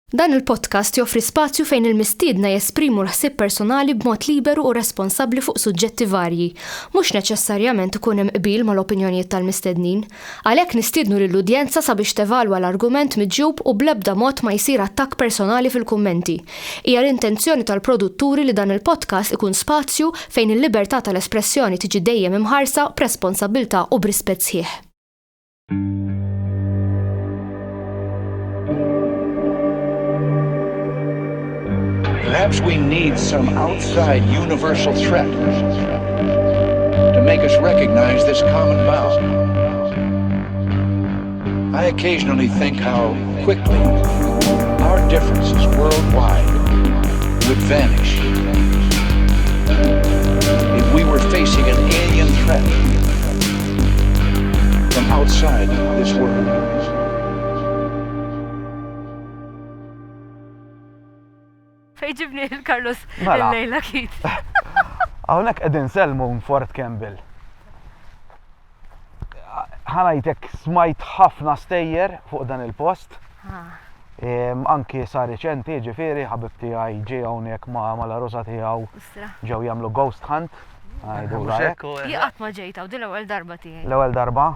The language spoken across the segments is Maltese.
Dan il-podcast joffri spazju fejn il-mistiedna jesprimu l-ħsieb personali b'mod liberu u responsabbli fuq suġġetti varji, mhux neċessarjament ikun hemm qbil mal-opinjonijiet tal-mistednin. Għalhekk nistiednu lill-udjenza sabiex tevalwa l-argument miġjub u bl-ebda mod ma jsir attakk personali fil-kummenti. Hija l-intenzjoni tal-produtturi li dan il-podcast ikun spazju fejn il-libertà tal-espressjoni tiġi dejjem imħarsa b'responsabbiltà u b'rispett sħiħ. Perhaps we need some outside universal threat to make us recognize this common vow. I occasionally think how quickly our differences worldwide would vanish if we were facing an alien threat from outside this world. Fejġibni il-Carlos il-lejla kit. Għawnek edin selmu Fort Campbell. Ħanajtek smajt ħafna stejjer fuq dan il-post. Anki sa reċenti ġifiri ħabibti għaj ġi għawnek ma la-rosa tijaw ġew jamlu ghost hunt. Jgħat ma ġejta u di l-ewel darba tijaj. L-ewel darba?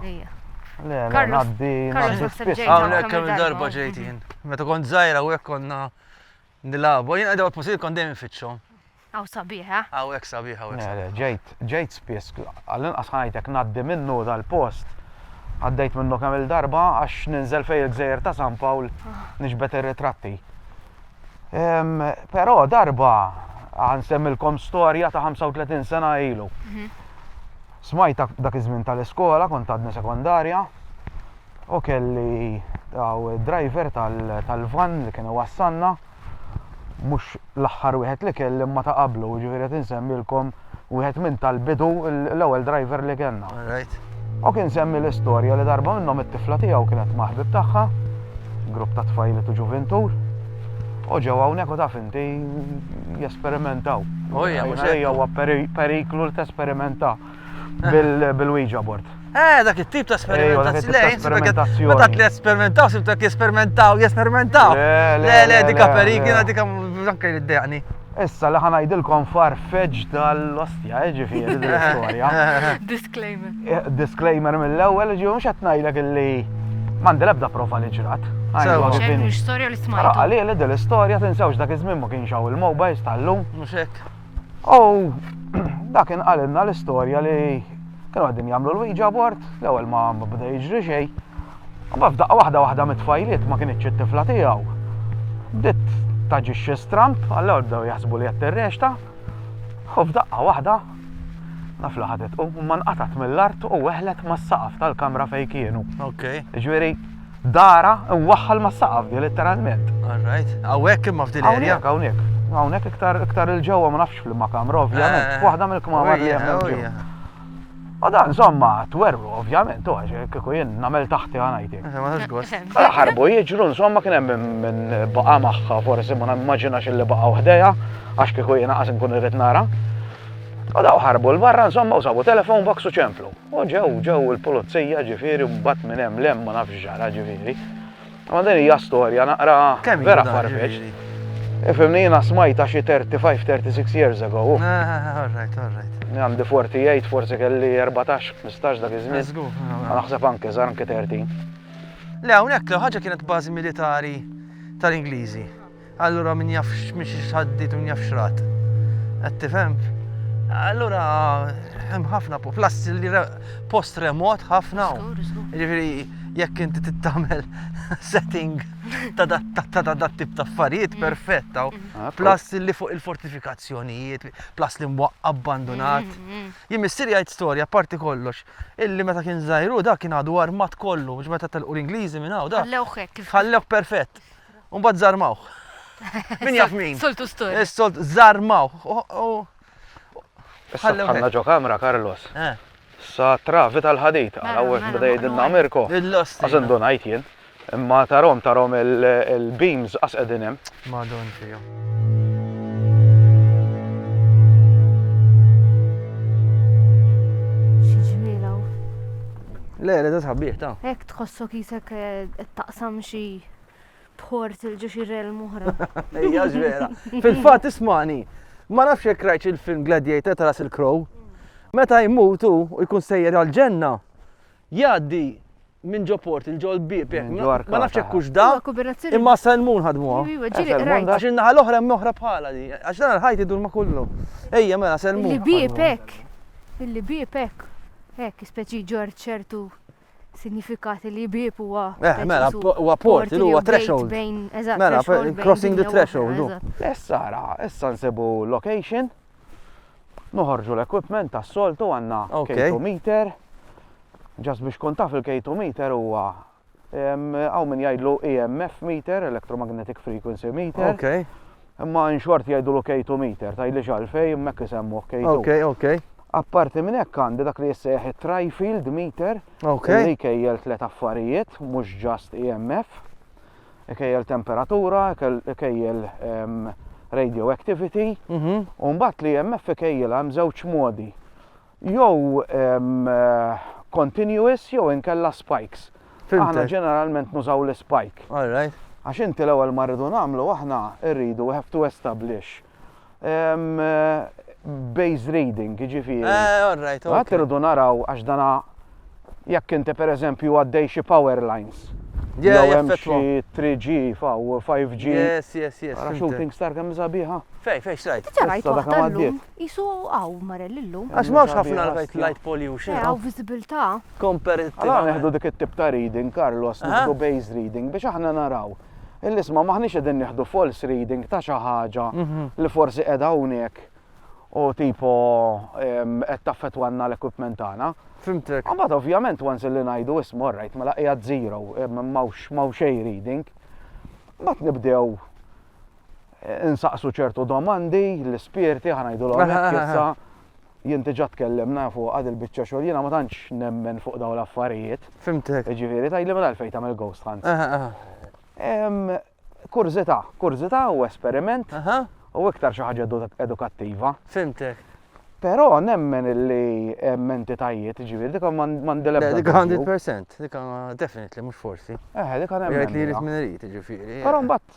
Carlos spiss. Għawnek kemm darba ġejti jien. Meta kont zaħira u konna nilabu, jien għadaw t-posil kon dejjem fitxom. Għaw sabiħa? Għawek sabiħa, Ġejt spiss, għallin ħanajtek naddi minnu dal-post. Għaddejt minnu kemm il-darba għax ninżel fej il-gżejjer ta' San Pawl nixbet ir-ritratti. Però darba għansemmilkom storja ta' 35 sena ilu. Smajt dak iż-żmien tal-iskola, kont għadni sekondarja, u kelli driver tal-van li kienu wassanna, mux l-axħar wieħed li kellim ma ta' qablu, ġifieri qed insemmilkom wieħed minn tal-bidu l-ewwel driver li kellna. U kien semmi l-istorja li darba minnhom it-tifla tiegħu kienet maħbib tagħha, grupp ta' tfajliet u ġuventur, u ġew hawnhekk u taf inti jesperimentaw. Huwa periklu li tesperimenta bil-Ouija board. Dak it-tip ta' sperimentazzjoni. Ma dak li esperimentaw, sibtak jesperimentaw. Le, dika perikina, dika anke jiddejqni. Issa li ħanajdilkom farfeġ tal-ostja, ġifieri dil-istorja. Disclaimer mill-ewwel, ġifieri mhux qed ngħidlek illi m'għandi l-ebda prova li ġrat. Storja li smajtu. Għalli dil-istorja tinsewx dak iż-żmien ma kienx hawn il-mobiles tal-lum. Mhux hekk. U dak inqalilna l-istorja li kienu għaddin jagħmlu l-Ouija board, l-ewwel ma bda jiġri xejn. U f'daqqa waħda mit-tfajliet ma kienitx it-tifla tiegħu. Bdiet taġixxi stramp, allura bdew jaħsbu li qed tirrexta. U f'daqqa waħda naf li ħadet u ma nqatat mill-art u weħlet mas-saqaf tal-kamra fejn kienu. Ġifieri dara nwaħħal mas-saqaf di letteralment. Hawnhekk imma f'din l-erja. Hawnhekk iktar il-ġewwa ma nafx fl-imma kamra ovvjament. Waħda mill-kmamar li hemm ġew. U dan insomma twerru ovvjament u kieku jien nagħmel taħti ngħidlek. Ħarbu jiġru insomma kien hemm minn baqa' magħha forsi ma nimmaġinax illi baqgħu ħdejha għax kieku jien naqas inkun irrid nara. U daw ħarbu l-barra insomma u sabu telefon box u ċemplu. U ġew il-pulizija ġifieri mbagħad minn hemm lem ma nafx ġara ġifieri. Ma din hija storja naqra vera farfeġ. Ifhimni jiena smajta xi 35-36 years ago. Alright. Għandi 48, forsi kelli 14-15 dak iż-żmien. Naħseb anke żar anke 13. Le hawnhekk ħaġa kienet bażi militari tal-Ingliżi. Allura min jaf x'mixi x'ħaddit u min jaf x'rat. Qed tifhem? Allura hemm ħafna plassi li post remot ħafna. Jiġifieri jekk inti tittamel setting ta' dat tip ta' affarijiet perfetta. Plassi li fuq il-fortifikazzjonijiet, plass li mwaqqab abbandonat. Jien missier jgħid storja parti kollox, illi meta kien żgħiru dak kien għadu armat kollu, biex meta telqu l-Ingliżi minn hawn dak. Ħallewh perfett. U mbagħad żarmawh. Min jaf min? Soltu storja. Is-solt żarmawh. Ħallna ġo kamra Carlos. Sa travi tal-ħadit, għawek bada jidinna Mirko. Għazin don għajt jien. Imma tarom il-beams qasqedin hemm. Madon fija. Xieġmilaw. Le, da tħabbieħ ta'. Hekk tħossok jisek taqsam xi Portal ġo xi rel moħra. Ejja ġvera. Fil-fatt ismani, ma nafx jekk rajt il-film Gladiator ta' Russell Crowe. Meta jmutu u jkun sejjer għal-ġenna, jgħaddi minn ġo portal ġo l-bib. Ma nafx jekk hux da, imma Salmon ħadmuha. Għax in-naħa l-oħra moħra bħala di. Għax dan il-ħajt idur ma kullu. Ejja mela Salmon. Il-bib hekk. Il-bib hekk. Hekk speċi ġor ċertu sinifikati li bib huwa. Mela huwa portal huwa threshold. Mela crossing the threshold. Issa nsebu location. Noħorġu l-equipment tas-soltu għandna K2meter. Ġas biex kun taf il-K2meter huwa hawn min jgħidlu EMF meter, electromagnetic frequency meter. Imma in-xort jgħidulu K2meter, tgħidlix għalfejn hemmhekk isemmuh K2. Apparti minn hekk għandi dak li jissejjaħ tri-field meter li jkejjel tliet affarijiet, mhux just EMF. Ikejjel temperatura, ikejjel radioactivity, u mbagħad li EMF ikejjel hemm żewġ modi. Jew continuous jew inkella spikes. Aħna ġeneralment nużaw l-spike. Għax inti l-ewwel ma rridu nagħmlu aħna rridu we have to establish base reading, ġifieri. Għad irridu naraw għax dana jekk inti pereżempju għaddej xi power lines. Jew hemm xi 3G u 5G. Yes. Shooting star kemm sabiħa. Fej, xrajt. Ġarajt waħda llum, jisu għaw marel illum. Għax m'hawnx ħafna light pollution. Għaw visibilità. Comparative. Allora neħdu dik it-tip ta' reading, Carlos, neħdu base reading biex aħna naraw. Il-isma maħniex qegħdin neħdu false reading ta' xi ħaġa li forsi qiegħda hawnhekk u tipo qed taffettwanna l-equipment tagħna. Fimtek. Mbagħad ovvjament once li ngħidu isma' orrajt mela qiegħed zero, m'hawnx xejn reading. Mbagħad nibdew insaqsu ċertu domandi, l-ispirti ħanajdulhom hekk issa jien diġà tkellimna fuq għad il-biċċa xogħol jiena ma tantx nemmen fuq dawn l-affarijiet. Fimtek. Jiġifieri tgħidli mela għalfejn tagħmel ghost hunt. Kurzità u esperiment u iktar xi ħaġa edukattiva. Fimtek. Però nemmen illi hemm entitajiet, ġifieri dik m'għandilha. Dik 100%, dik definitely mhux forsi. Dik nemmen. Jgħid li jrid minn irid, ġifieri. Però mbagħad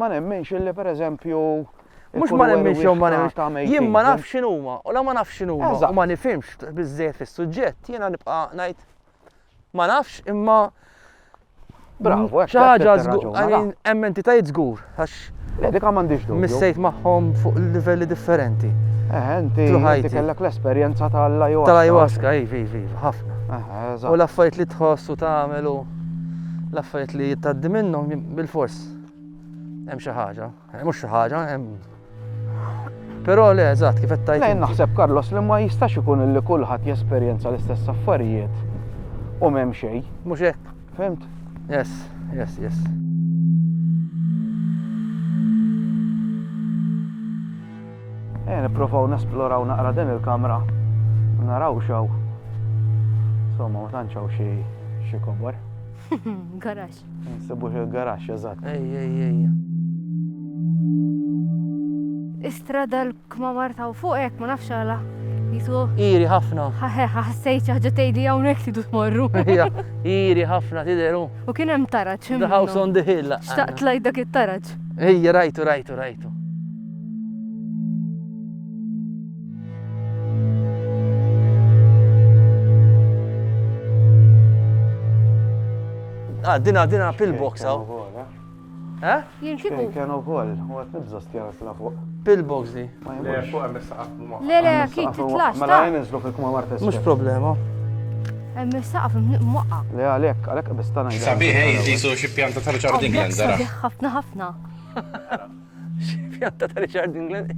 ma nemmenx illi pereżempju mhux ma nemmenx jew ma nemmenx. Jien ma nafx x'inhuma, u la ma nafx x'inhuma u ma nifhimx biżżejjed fis-suġġett, jiena nibqa' ngħid ma nafx imma bravo, xi ħaġa żgur, hemm entitajiet żgur għax dik m'għandix dubju. Missejt magħhom fuq livelli differenti. Inti kellek l-esperjenza tal-ayahuasca. Tal-ayahuasca, iva, ħafna. U l-affarijiet li tħossu tagħmel u l-affarijiet li jittaddi minnhom bil-fors. Hemm xi ħaġa, mhux xi ħaġa, hemm. Però le, eżatt, kif qed tajt. Lejn naħseb Carlos li ma jistax ikun illi kulħadd jesperjenza l-istess affarijiet u m'hemm xejn. Mhux hekk. Fimt? Yes. Nipprovaw nesploraw naqra din il-kamra, naraw xaw. Insomma, ma tantx hawn xi kobor. Garax. Nsibu xi garax, eżatt. Ej. Istrada l-kmamar ta' fuq hekk ma nafx għala. Jisu. Iri ħafna. Ħassejt xi ħaġa tgħidli hawnhekk tidu tmorru. Iri ħafna tidheru. U kien hemm taraġġ. The house on the hill. Xtaqt lajt dak it-taraġġ. Ejja, rajtu. Dina pillbox hawn. Jien kieku. Kienu wkoll, u qed nibża stjaras la fuq. Pillbox di. Le, fuq hemm is-saqaf ma' Le, kif titlax. Mela jinżlu fil-kmamar tesfel. Mhux problema. Hemm is-saqaf mwaqqa. Le għalhekk bistana jgħid. Sabiħ jisu xi pjanta ta' Richard England dara. Ħafna. Pjanta ta' Richard England.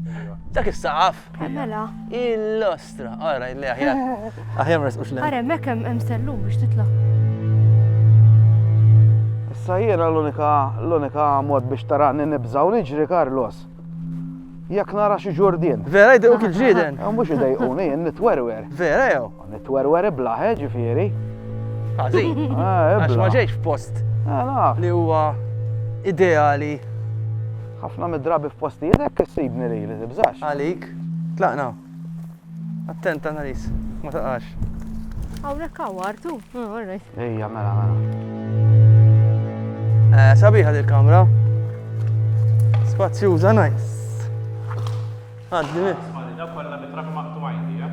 Dak is-saqaf. Mela. Il-lostra. Ara, le aħjar ma resqux le. Ara, hemmhekk hemm sellum biex titla'. Issa jiena l-unika mod biex tarani nibżaw niġri Carlos. Jekk nara xi ġurdien. Vera jdejquk il-ġrieden. Mhux idejquni, nitwerwer. Vera jew. Nitwerwer iblaħ, ġifieri. Ħażin. Għax ma ġejx f'post li huwa ideali. Ħafna mid-drabi f'postijiet hekk issibni li tibżax. Għalik, tlaqna. Attent Annalise, ma taqax. Hawnhekk għawartu. Alright. Ejja, mela. Sabiħa dil-kamra. Spazjuża, nice. Għaddi mi. Da kolla bitrafi maqtuwajn ja?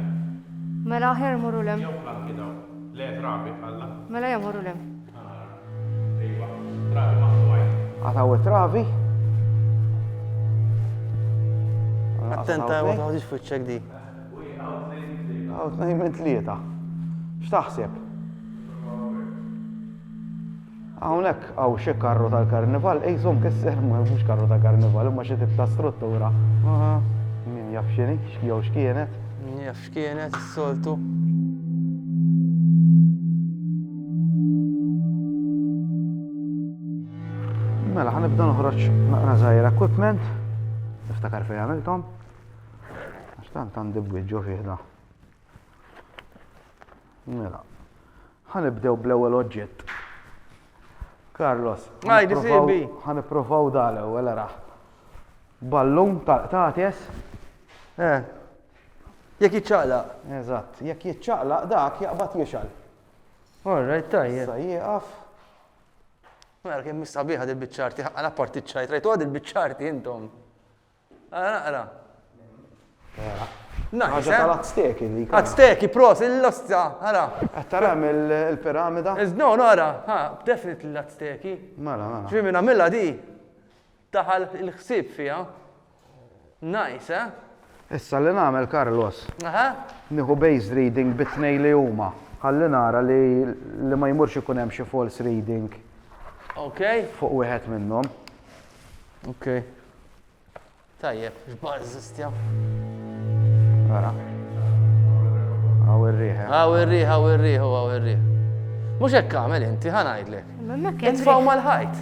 Mela ħer morru lem. Jew planki daw. Le trafi alla. Mela jem morru lem. Ejwa, trafi maqtuwajn. Għataw it-travi. Attenta, ma taħdix fuċċek di. Għaw 2 minn 3. X'taħseb? Hawnhekk għaw xi karru tal-karnival, ejżhom kisser ma mhux karru tal-karnival, imma xi tip ta' struttura. Min jaf x'inhi, jew x'kienet. Jaf x'kienet is-soltu. Mela ħanibda noħroġ naqra żgħir equipment. Niftakar fejn għamilthom. Għax tant għandi bwiġġu fih da. Mela. Ħanibdew bl-ewwel oġġett. Carlos. Għajdi sibi. Ħanipprovaw dal-ewwel ara. Ballun taqtates. Jekk jiċċaqlaq. Eżatt, jekk jiċċaqlaq dak jaqbad jixal. Alright, tajjeb. Sa jieqaf. Mela kemm mistabiħa dil-biċċarti, għala parti ċajt, rajtu għad il-biċċarti intom. Għala naqra. Ħaġa tal-Azteki li. Azteki, pros, il-losta, għala. Taram il-piramida? No, għara, definitely l-Azteki. Mela. ġvimi namilla di, taħal il-ħsib fija. Nice, Issa li nagħmel Carlos. Aha. Nieħu base reading bit-tnej li huma. Ħalli nara li ma jmurx ikun hemm xi false reading. Ok. Fuq wieħed minnhom. Ok. Tajjeb, xbar zistja. Ara. Għaw ir-riħ. Għaw ir-riħ. Mux hekk għamel inti, ħanajdlek. Memmek jem. Titfaw mal-ħajt.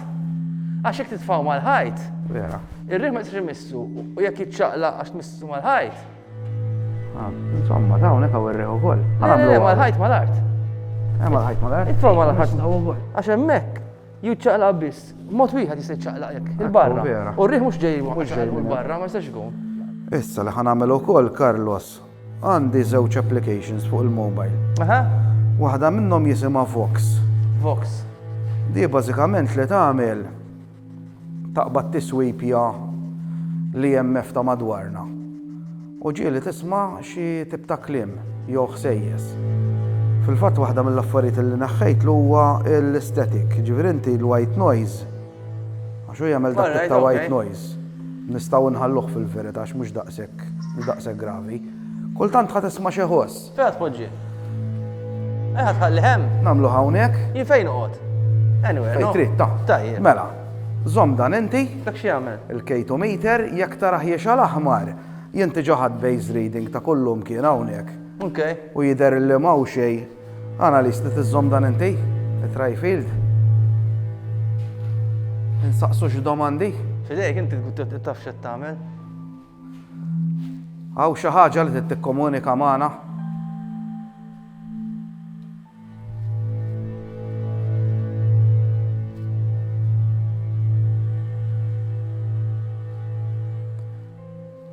Għax jekk titfaw mal-ħajt, Vera. ir-riħ ma jistax imissu, u jekk jiċċaqla għax tmissu mal-ħajt. Insomma, dawnek għaw ir-riħ ukoll. Mal-ħajt mal-art. Mal-ħajt mal-art. Titfaw mal-ħajt ukoll. Għax hemmhekk jiċċaqla biss. Mod wieħed jista' jiċċaqla jekk il-barra. vera. U r-riħ mhux ġej Mhux ġej minn barra, ma jistax ikun. Issa li ħanagħmel ukoll Carlos. Għandi żewġ applications fuq il-mobile. Aha. Waħda minnhom jisimha Vox. Vox. Di bażikament li tagħmel taqbad tiswipja l-IMF ta' madwarna. U ġieli tisma' xi tip ta' kliem jew ħsejjes. Fil-fatt waħda mill-affarijiet li naħħejt huwa l-aesthetic, ġifieri inti l-white noise. Għax hu jagħmel dak tip ta' white noise. Nistgħu nħalluh fil-verità għax mhux daqshekk gravi. Kultant ħad tisma' xi ħoss. Fejn tpoġġi? Ħadd ħalli hemm. Nagħmlu hawnhekk. Jien fejn noqgħod? Anyway, Fejn trid ta'. Tajjeb. Mela, żomm dan inti. Dak xi jagħmel? Il-kejtometer jekk taraħ jiexal aħmar, jinti ġaħad base reading ta' kullum kien hawnhekk. Ok. U jidher li m'hawn xejn. Analist li tiżżomm dan inti? It-Tryfield? Insaqsu xi domandi? Fidejk inti taf x'qed tagħmel. Hawn xi ħaġa li trid tikkomunika magħna?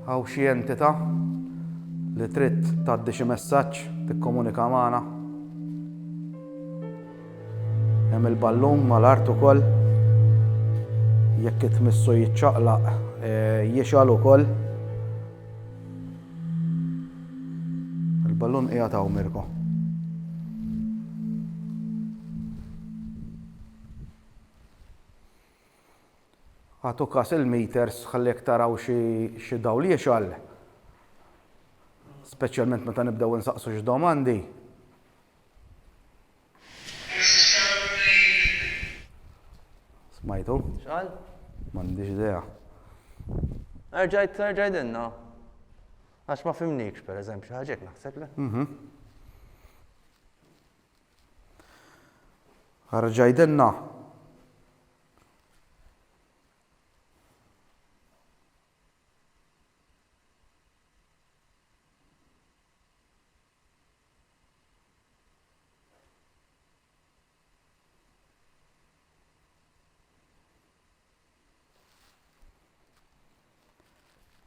Hawn xi entità li trid tgħaddi xi messaġġ tikkomunika magħna. Hemm il-ballun mal-art ukoll. Jekk itmissu jiċċaqlaq jixal ukoll. Il-ballun qiegħed hawn Mirko. Għatu kas il-meters ħallek taraw xi dawl jiexal. Speċjalment meta nibdew insaqsu x'domandi. Smajtu? X'qal? M'għandix idea. Erġajt inna. Għax ma fimnikx pereżempju, ħaġek naħseb le. Ħarġajdinna.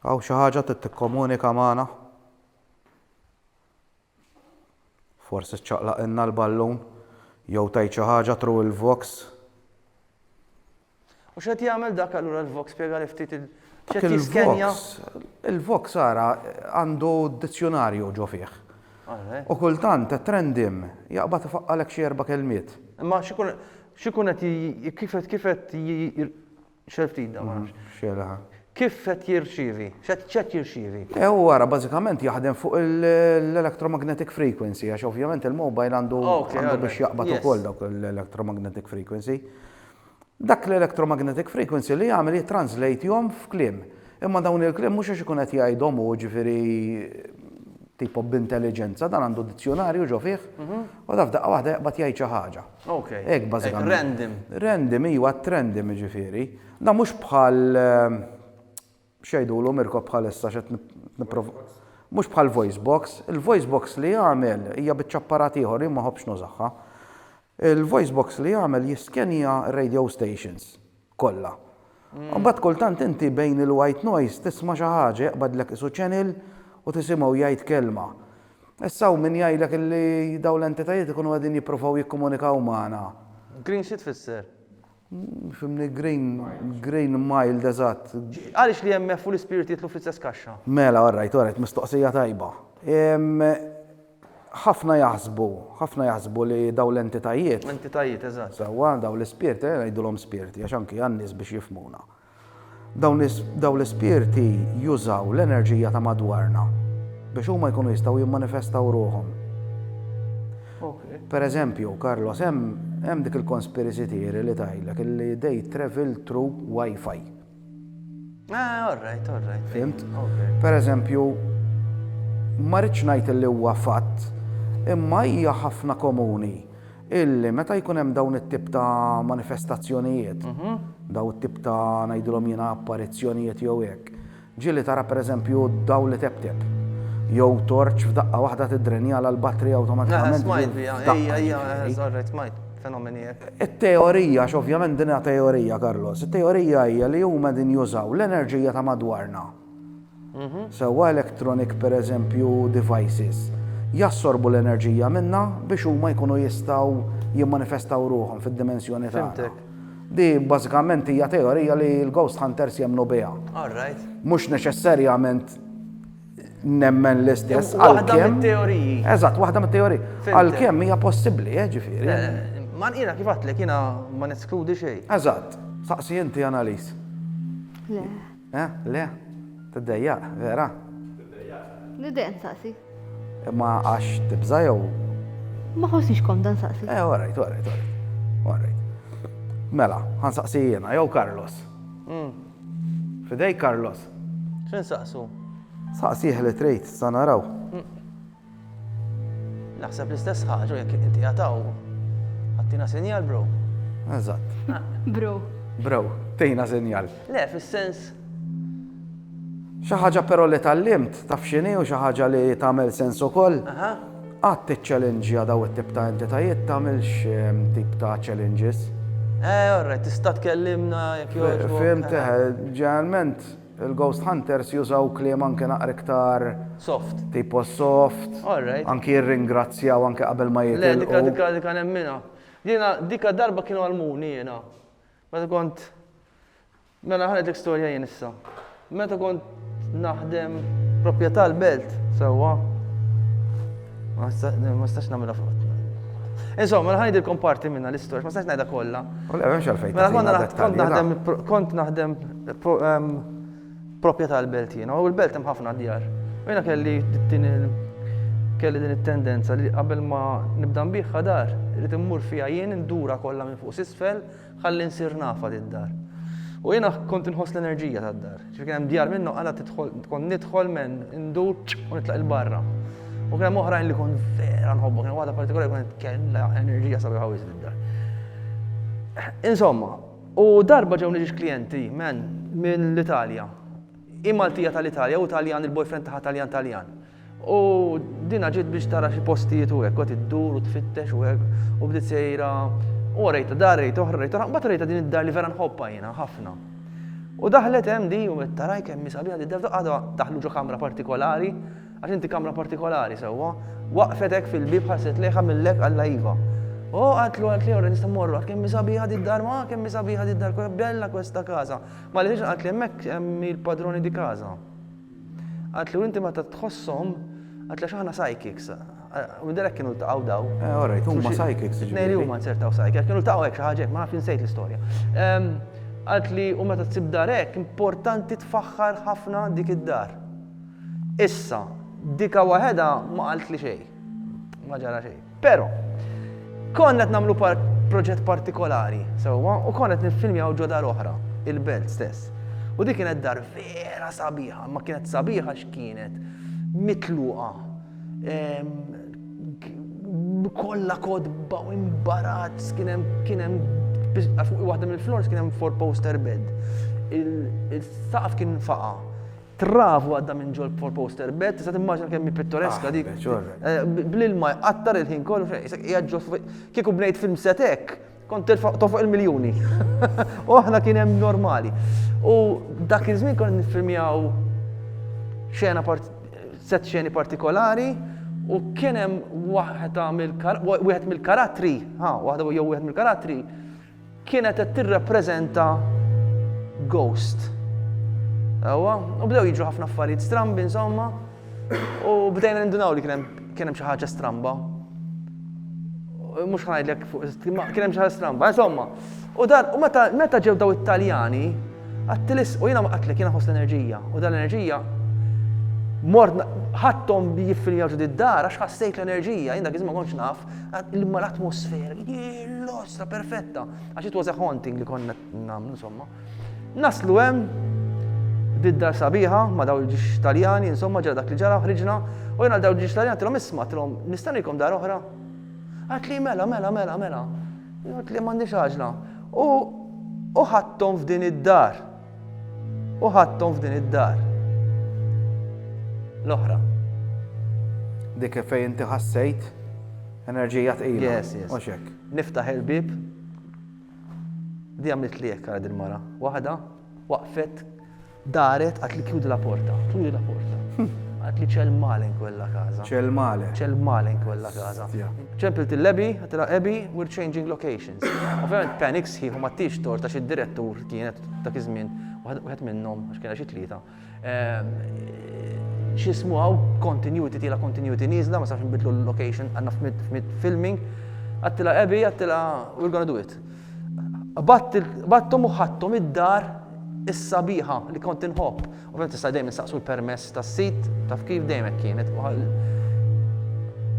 Għaw xi ħaġa trid tikkomunika magħna. Forsi ċċaqlaq inna l-ballun jew tgħid xi ħaġa tru il-Vox. U x'qed jagħmel dak allura l-Vox spjega li ftit x'qed jiskenja. Il-Vox ara għandu dizzjonarju ġo fih. U kultant trendim jaqbad ifaqqalek xi 4 kelmiet. Imma x'ikun qed kif qed xelftit da ma nafx. Xela. Kif qed jirċievi? X'qed jirċievi? U għara bażikament jaħdem fuq l-electromagnetic frequency, għax ovvjament il-mobile għandu biex jaqbad ukoll dawk l-electromagnetic frequency. Dak l-electromagnetic frequency li jagħmel jitranslate jom f'kliem. Imma dawn il-kliem mhux għax ikun qed jgħidhom u ġifieri tipo b'intelligenza, dan għandu dizzjonarju ġo fih, u daf daqqa waħda jaqbad jgħid xi ħaġa. Hekk bażikament. Random. Random iwa random ġifieri. Da mhux bħal xejdulu mirkob bħalissa xed niprof. Mhux bħal voice box. Il-voice box li jagħmel hija biċċapparat ieħor ma ħobbx nużaħħa. Il-voice box li jagħmel jiskenja radio stations kollha. Mbagħad kultant inti bejn il-white noise tisma' xi ħaġa jaqbadlek isu channel u tisimgħu jgħid kelma. Issa min jgħidlek illi dawn l-entitajiet ikunu qegħdin jippruvaw jikkomunikaw magħna. Green shit fisser. Fimni green mild eżatt. Għaliex li MF u l-Spirit jitlu fl-istess kaxxa? Mela, orrajt, mistoqsija tajba. ħafna jaħsbu li daw l-entitajiet. Entitajiet, eżatt. Sawa, daw l-ispirti, ngħidulhom spirti, għax anki għan-nies biex jifhmuna. Daw l-ispirti jużaw l-enerġija ta' madwarna biex huma jkunu jistgħu jimmanifestaw ruhom. Per eżempju, Carlos, hemm dik il-conspiracy theory li tgħidlek li they travel through Wi-Fi. All right. Fimt? Per eżempju, ma rridx ngħid li huwa fatt, imma hija ħafna komuni illi meta jkun hemm dawn it-tip ta' manifestazzjonijiet, daw it-tip ta' ngħidulhom jiena apparizzjonijiet jew hekk. Ġieli tara pereżempju daw li tep-tep. Jew torċ f'daqqa waħda tidrenja għal batterija awtomatikament. Smajt, fenomeni hekk. It-teorija, ovvjament din hija teorija, Carlos. It-teorija hija li huma din jużaw l-enerġija ta' madwarna. Sewwa electronic pereżempju devices jassorbu l-enerġija minna biex huma jkunu jistgħu jimmanifestaw ruhom fid-dimensjoni tagħna. Di bażikament hija teorija li l-ghost hunters jemmnu biha. Mhux neċessarjament nemmen l-istess. Waħda mit-teoriji. Eżatt, waħda mit-teoriji. Għalkemm hija possibbli, ġifieri. Ma jiena kif għadlek jiena ma neskludi xejn. Eżatt, saqsi inti Annalise. Le. Le? Tiddejjaq, vera? Nidejn saqsi. Ma għax tibża jew? Ma ħossix komda nsaqsi. Orrejt. Mela, ħansaqsi jiena, jew Carlos. Fidej Carlos. X'in saqsu? Saqsih li trid, sa naraw. Naħseb l-istess ħaġa jekk inti jagħtaw ħattina sinjal, bro. Eżatt. Bro, tejna sinjal. Le, fis-sens. Xi ħaġa però li tallimt taf x'inhi u xi ħaġa li tagħmel sens ukoll. Qatt tiċċallenġja daw it-tip ta' entitajiet tagħmilx tip ta' challenges. Alright, tista' tkellimna jekk jogħġbok. Fimt, ġeneralment il-ghost hunters jużaw kliem anke naqra iktar soft. Tipo soft. Anke jirringrazzjaw anke qabel ma jitilqu. Le, dika nemmina. Jiena dika darba kienu għalmuni jiena. Meta kont mela ħanet l-istorja jien issa. Meta kont naħdem proprjetà l-belt, sewwa. Ma stax nagħmilha fuq. Insomma, ħanidilkom parti minna l-istorja, ma stax ngħidha kollha. Mela kont naħdem proprjetà l-belt jiena, u l-belt hemm ħafna djar. U jiena kelli din it-tendenza li qabel ma nibda nbieħħa dar, irid immur fiha jien indura kollha minn fuq s'isfel ħalli nsir nafa d-dar. U jiena kont inħoss l-enerġija tad-dar. Ġifieri hemm djar minnu qala kont nidħol men indur u nitlaq il-barra. U kien hemm oħrajn li kont vera nħobbu, kien waħda partikolari kont kellha enerġija sabiħa wisq id-dar. Insomma, u darba ġew niġi klijenti mill-Italja. Maltija tal-Italja u Taljan, il-boyfriend tagħha Taljan. U dina ġiet biex tara xi postijiet u hekk, kont iddur u tfittex u hekk u bdiet sejra. U rejta dar rejta, oħra rejta, mbagħad rejta din id-dar li vera nħobbha jiena ħafna. U daħlet hemm di u qed taraj kemm sabiħa d-dar għadha daħlu ġo kamra partikolari, għax inti kamra partikolari sewwa, waqfet hekk fil-bib ħarset lejha millek alla iva. Għatlu, ora nista' mmorru, għat kemm sabiħa id-dar, ma kemm sabiħa id-dar, bella questa casa. Ma li għatli hemmhekk hemm il-padroni di casa. Għatlu inti meta tħosshom, għatli xaħna psychics. U direk kienu ltaqgħu daw. Alright, huma psychics. Nej li huma nsertaw psychics, kienu ltaqgħu hekk xi ħaġa hekk, ma nafx insejt l-istorja. Għatli u meta tsib dar hekk, importanti tfaħħar ħafna dik id-dar. Issa, dika waħedha ma qalt li xejn. Ma ġara xejn. Però konna qed nagħmlu proġett partikolari sewwa u konna qed niffilmjaw ġo dar oħra, il-belt stess. U dik kienet dar vera sabiħa, ma kienet sabiħa x'kienet mitluqa. Kollha kodba u imbarazz kien hemm waħda mill-floors kien hemm 4-poster bed. Il-saqaf kien faqa. Travu għadda minn ġol 4-poster bed, tista' timmaġina kemm pittoreska dik. Bl-ilma jqattar il-ħin kollu kieku bnejt film set hekk, kont tofuq il-miljuni. U aħna kien hemm normali. U dak iż-żmien konna niffilmjaw set xeni partikolari u kien hemm wieħed mill-karattri, wieħed mill-karattri kienet qed tirrappreżenta ghost. U bdew jiġu ħafna affarijiet strambi insomma u bdejna nindunaw li kien hemm xi ħaġa stramba. Mhux ħanajdlek kien hemm xi ħaġa stramba, insomma. U meta ġew daw it-Taljani għattilis u jiena ma qatlek jiena ħoss l-enerġija u dan l-enerġija mort ħadthom jiffilmjaw ġud id-dar għax ħassejt l-enerġija, jien dak iż-żmien ma kontx naf, imma l-atmosfera, l-ostra perfetta, għax it was a haunting li konna nagħmlu insomma. Naslu hemm bid-dar sabiħa ma' daw il-ġiex Taljani, insomma ġara dak li ġara ħriġna u jiena daw il-ġiex Taljani tilhom isma' tilhom nista' ngħidilkom dar oħra. Għad li mela. Għad li m'għandix ħaġla. U ħadthom f'din id-dar. L-oħra. Dik fejn inti ħassejt enerġija tqila. Yes. Niftaħ il-bib. Di għamlet li hekk għal din mara. Waħda waqfet daret għat li chiudi la porta. Għat li ċelmalen quella casa. Ċelmalen quella casa. ċempilt il-Lebi, għatila Ebi, we're changing locations. Ovvijament panics ħiħu ma t-tix torta xi direttur kienet dak iż-żmien, wieħed minnhom għax kiena xi tlieta. X'ismu għaw continuity tila continuity niżla, ma safx nbidlu l-location għandna f'mid filming. Għattila Ebi, għattila we're gonna do it. Battom u ħattom id-dar is-sabiħa li kont inħobb. Ovvijament tista' dejjem insaqsu l-permess tas-sit, taf kif dejjem kienet.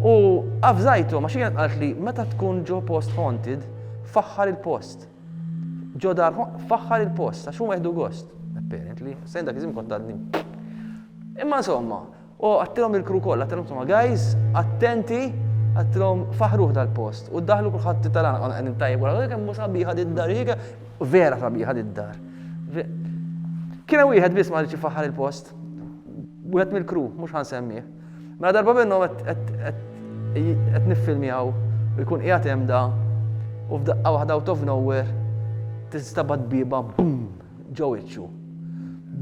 U għafżajtu, ma xie għalt li meta tkun ġo post haunted, faħħar il-post. Ġo dar faħħar il-post, għax huma jieħdu gost. Apparently, sejn dak iżim kont għadni. Imma insomma, u għattilhom il-kru kollha, għattilhom insomma, guys, attenti, għattilhom faħruh dal-post. U ddaħlu kulħadd titalana għan intajjeb wara kemm sabiħa id-dar, vera sabiħa id-dar. Kien hemm wieħed biss ma rridx faħħar il-post. Wieħed mill-kru, mhux ħansemmih. Mela darba minnhom qed niffilmjaw u jkun qiegħed hemm da u f'daqqa waħda out of nowhere tistabad biba bum ġew iċċu.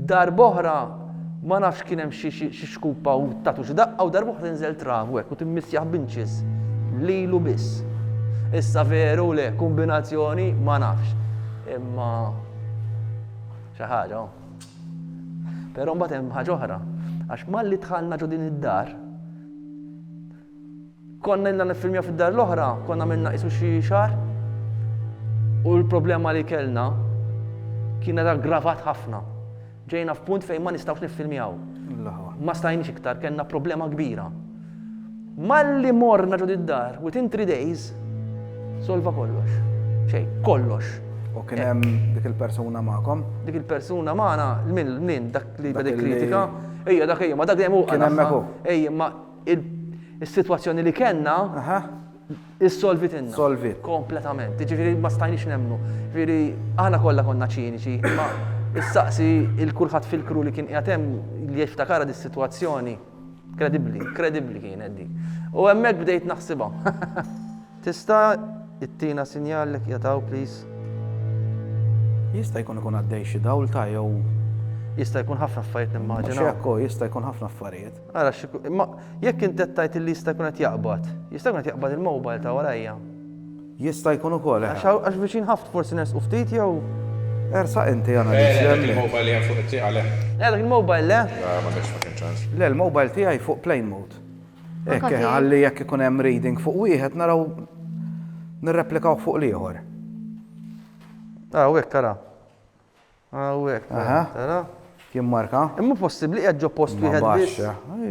Darba oħra ma nafx kien hemm xi xkupa u tagħtu xi daqqa u darba oħra tinżel travu hekk u timmissjaħ binċis lilu biss. Issa veru le kombinazzjoni ma nafx. Imma xi ħaġa. Però mbagħad hemm ħaġa oħra għax malli dħalna ġo din id-dar konna illa nifilmja fid-dar l-oħra, konna minna qisu xi xahar u l-problema li kellna kienet aggravat ħafna. Ġejna f'punt fejn ma nistgħux niffilmjaw. Ma stajniex iktar, kellna problema kbira. Malli morna ġo id-dar, within 3 days, solva kollox. Xejn, kollox. U kien hemm dik il-persuna magħkom? Dik il-persuna magħna min dak li beda kritika. Ejja dak ma dak dejjem hu. Kien hemmhekk hu. Ejja ma is-sitwazzjoni li kellna issolvit inna. Solvit. Kompletament. Ġifieri ma stajniex nemmnu. Ġifieri aħna kollha konna ċiniċi, imma issaqsi il-kulħadd fil-kru li kien qiegħed hemm li jiftakara dis-sitwazzjoni. Kredibbli kienet dik. U hemmhekk bdejt naħsibha. Tista' ittina sinjal li jagħtaw please. Jista' jkun għaddej xi dawl ta' jew jista' jkun ħafna affarijiet nimmaġina. Xekku, jista' jkun ħafna affarijiet. Ara imma jekk inti tajt li jista' jkun qed jaqbad il-mowbile ta' warajja. Jista' jkun ukoll. Għax viċin ħaft forsi nes uftit jew. Ersa inti għana dak li il-mobile jem fuq it-tieq għaleh. Dak il-mobile le? Ma nix ma kien ċans. Le, l-mobile tiegħi fuq plane mode. Ekke, għalli jekk ikun hemm reading fuq wieħed naraw nirreplikaw fuq l-ieħor. Wek kara. Wek. Aha. Tara? Kien marka? Imma possibbli qiegħed ġo post wieħed biss.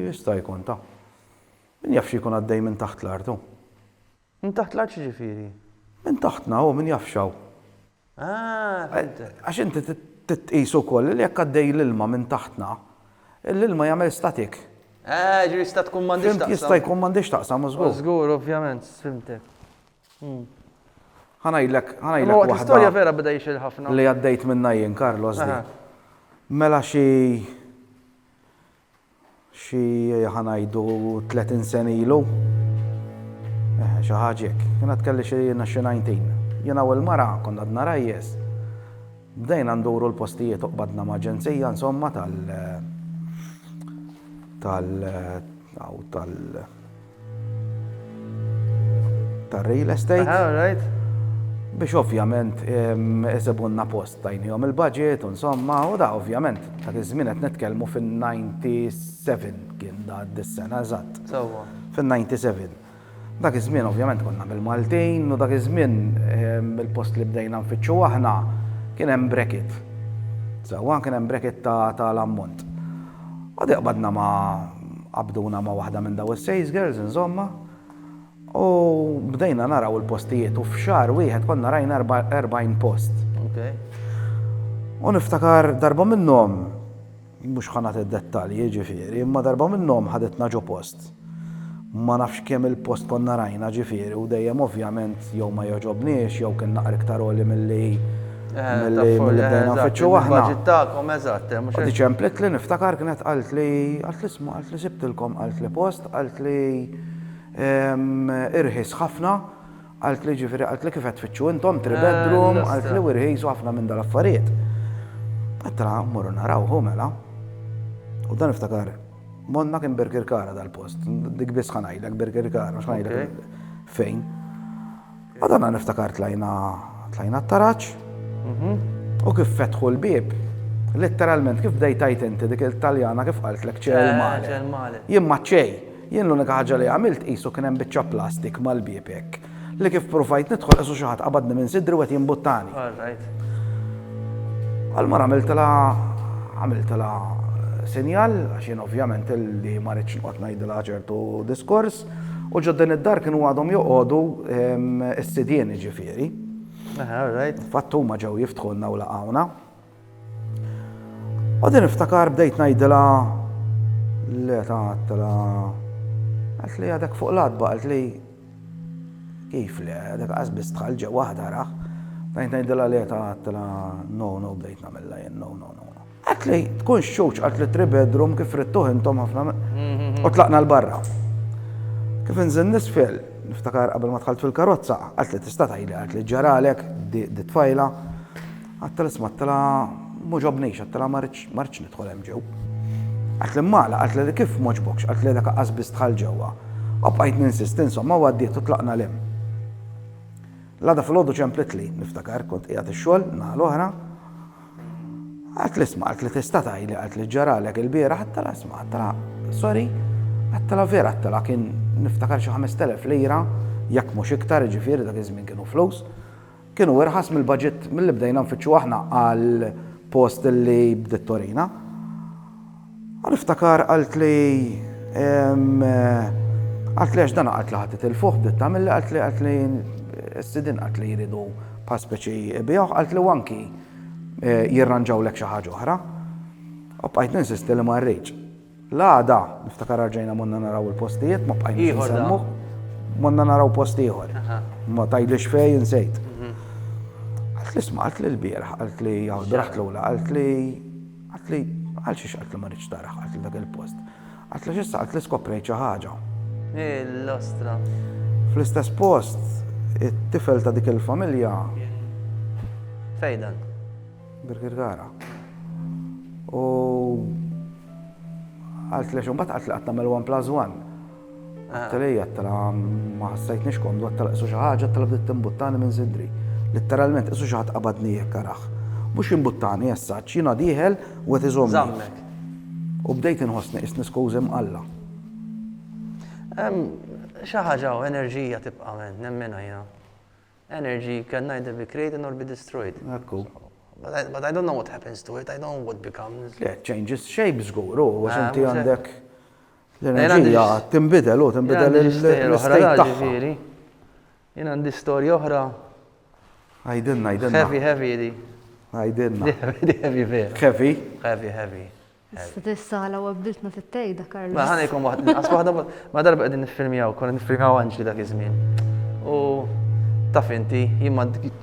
Jista' jkun ta'. Min jaf xi jkun għaddej minn taħt l-artu. Min taħt l-art ġifieri. Min taħtna u min jafxaw. Għax inti titqisu wkoll li jekk għaddej l-ilma minn taħtna, l-ilma jagħmel statik. Ġiri sta tkun m'għandix taqsam. Jista' jkun m'għandix taqsam żgur. Żgur, ovvjament, fimtek. Ħanajdlek Waħda istorja vera beda jixil ħafna. li għaddejt minna jien Carlos di. Mela xi ħanajdu 30 sen ilu. Xi ħaġek. Kienet kelli xi 19. Jiena u l-mara konna għadna rajjes. Bdejna nduru l-postijiet uqbadna ma' aġenzija insomma tal-real estate. Biex ovvjament isibunna post tajnijom il-budget, insomma, u da ovvjament dak iż-żmien qed nitkellmu fin-97 kien da dis-sena eżatt. Fin-97. Dak iż-żmien ovvjament konna bil-Maltin u dak iż-żmien il-post li bdejna nfittxu aħna kien hemm bracket. Sewwa kien hemm bracket tal-ammont. U deqbadna qabduna ma' waħda minn daw is-sales girls insomma. U bdejna naraw il-postijiet u f'xar wieħed konna rajna 40 post. U niftakar darba minnhom, mhux ħanat id-dettalji ġifieri, imma darba minnhom ħadetna ġo post. Ma nafx kemm il-post konna rajna ġifieri u dejjem ovvjament jew ma joġobniex jew kien naqra iktar oli milli bdejna nfittxu aħna. U diċemplet li niftakar kienet qalt li isma' qalt li sibtilkom qalt li post, qalt li irħis ħafna, għalt li ġifiri, għalt li kifet fitxu intom 3 bedroom, għalt li irħisu ħafna minn dal-affarijiet. Għattra, morru narawħu mela. U dan iftakar, monna kien Birkirkara dal-post, dik bis ħanajlek Birkirkara, ħanajlek fejn. U dan niftakar tlajna t-taraċ, u kif fetħu l-bib, letteralment kif dejtajt inti dik il-Taljana kif għalt l-ek ċel male. Jimma ċej. Jien l-unika ħaġa li għamilt qisu kien hemm biċċa plastik mal-bieb hekk. Li kif provajt nidħol qisu xi ħadd qabadni minn sidri u qed jimbuttani. Għal-mara għamiltla sinjal għax jien ovvjament li ma rridx noqgħod ngħidilha ċertu diskors u ġodden id-dar kienu għadhom joqogħdu s-sidien ġifieri. Fattu huma ġew jiftħulna u laqgħuna. U din iftakar bdejt ngħidilha le tagħtla għalt li għadek fuq l-adba, għalt li kif li għadek għazbis tħal ġewa ħdaraħ. Tajt najdila li għatla no, bdejt namilla jen, no. Għalt li tkun xċuċ, għalt li 3 bedroom kif rittuħ intom ħafna u tlaqna l-barra. Kif nżin nisfil, niftakar qabel ma tħalt fil-karozza, għalt li tista' tajli, għalt li ġaralek, di tfajla, għalt li isma' għalt li muġobnix, għalt li marċ nidħol hemm ġew. Għalt li mala, għalt li kif moġbokx, għalt li dak qasbis tħal ġewwa. U bqajt ninsist insomma u għaddiet u tlaqna lem. L-għada fil-ħodu ċemplet li, niftakar, kont qiegħed ix-xogħol naħa l-oħra. Għalt li isma' għalt li tista' tajli, għalt li ġaralek il-bieraħ, għattala isma' għattala sorry, għattala vera għattala kien niftakar xi 5,000 lira, jekk mhux iktar ġifieri dak iż-żmien kienu flus. Kienu irħas mill-budget milli bdejna nfittxu aħna għal post li bdiet Torina. Niftakar għalt li għax dana għalt li ħatit il-fuq bdiet tagħmel għalt li s-sidin għalt li jridu pa' speċi bijaħ għalt li wanki jirranġaw lek xi ħaġa oħra. U bqajt ninsisti li ma rridx. L-għada niftakar rġajna monna naraw il-postijiet, ma bqajt nsemmuh, monna naraw post ieħor. Ma tajlix fej insejt. Għalt li isma' għalt li l-bieraħ, għalt li draħt l-ewla, għalt li għal xiex għalt li ma rridx taraħ, għalt li dak il-post. Għalt li xissa għalt li skoprejt xi ħaġa. L-ostra. Fl-istess post, it-tifel ta' dik il-familja. Fejdan. Birkirkara. U għalt li xumbat għalt li għatna mel 1+1. Għattalija, għattala ma ħassajtniex komdu, għattala isu xaħġa, għattala bdiet timbuttani minn zidri. Literalment, isu xaħat qabadni jekkaraħ. Mux imbuttani jessa, ċina diħel u għet iżomni. Zammek. U bdejt inħossni isni skużem Alla. Xaħġa u enerġija tibqa' nemmena jina. Energy can neither be created nor be destroyed. Ekku. But I don't know what happens to it, I don't know what becomes. Le, changes shape żgur, u għax inti mhux għandek l-enerġija timbidel u timbidel l-istate tagħha. Jien għandi storja oħra. Għajdinna. Heavy di. Għajdinna. Heavy vera. Heavy? Heavy. Issa tissala u bdiltna fit-tejda, Carlos. Ma ħanejkom waħda, ma darba qegħdin niffilmjaw, konna niffilmjaw Anġli dak iż-żmien. U taf inti,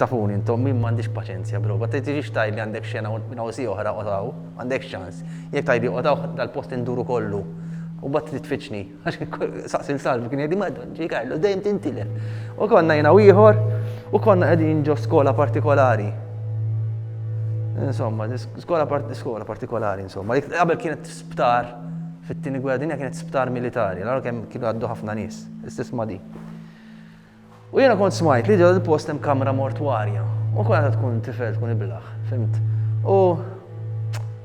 tafuni intom, jien m'għandix paċenzja bro, ma tiġix tajli għandek xena minn hawsi oħra qotaw, għandek ċans. Jekk tajli qotaw dal-post induru kollu. U bat titfittxni, għax saqsil salvi kien jgħidi madon, ġi Carlos, dejjem tintilef. U konna jiena u ieħor, u konna qegħdin ġo skola partikolari. Insomma, skola partikolari, insomma. Qabel kienet sptar, fit-tieni gwerra dinja kienet sptar militari, l-għara kienu għaddu ħafna nies, istess ma di. U jiena kont smajt li ġodda post hemm kamra mortwarja. U konna tkun tifel, tkun iblaħ, fimt.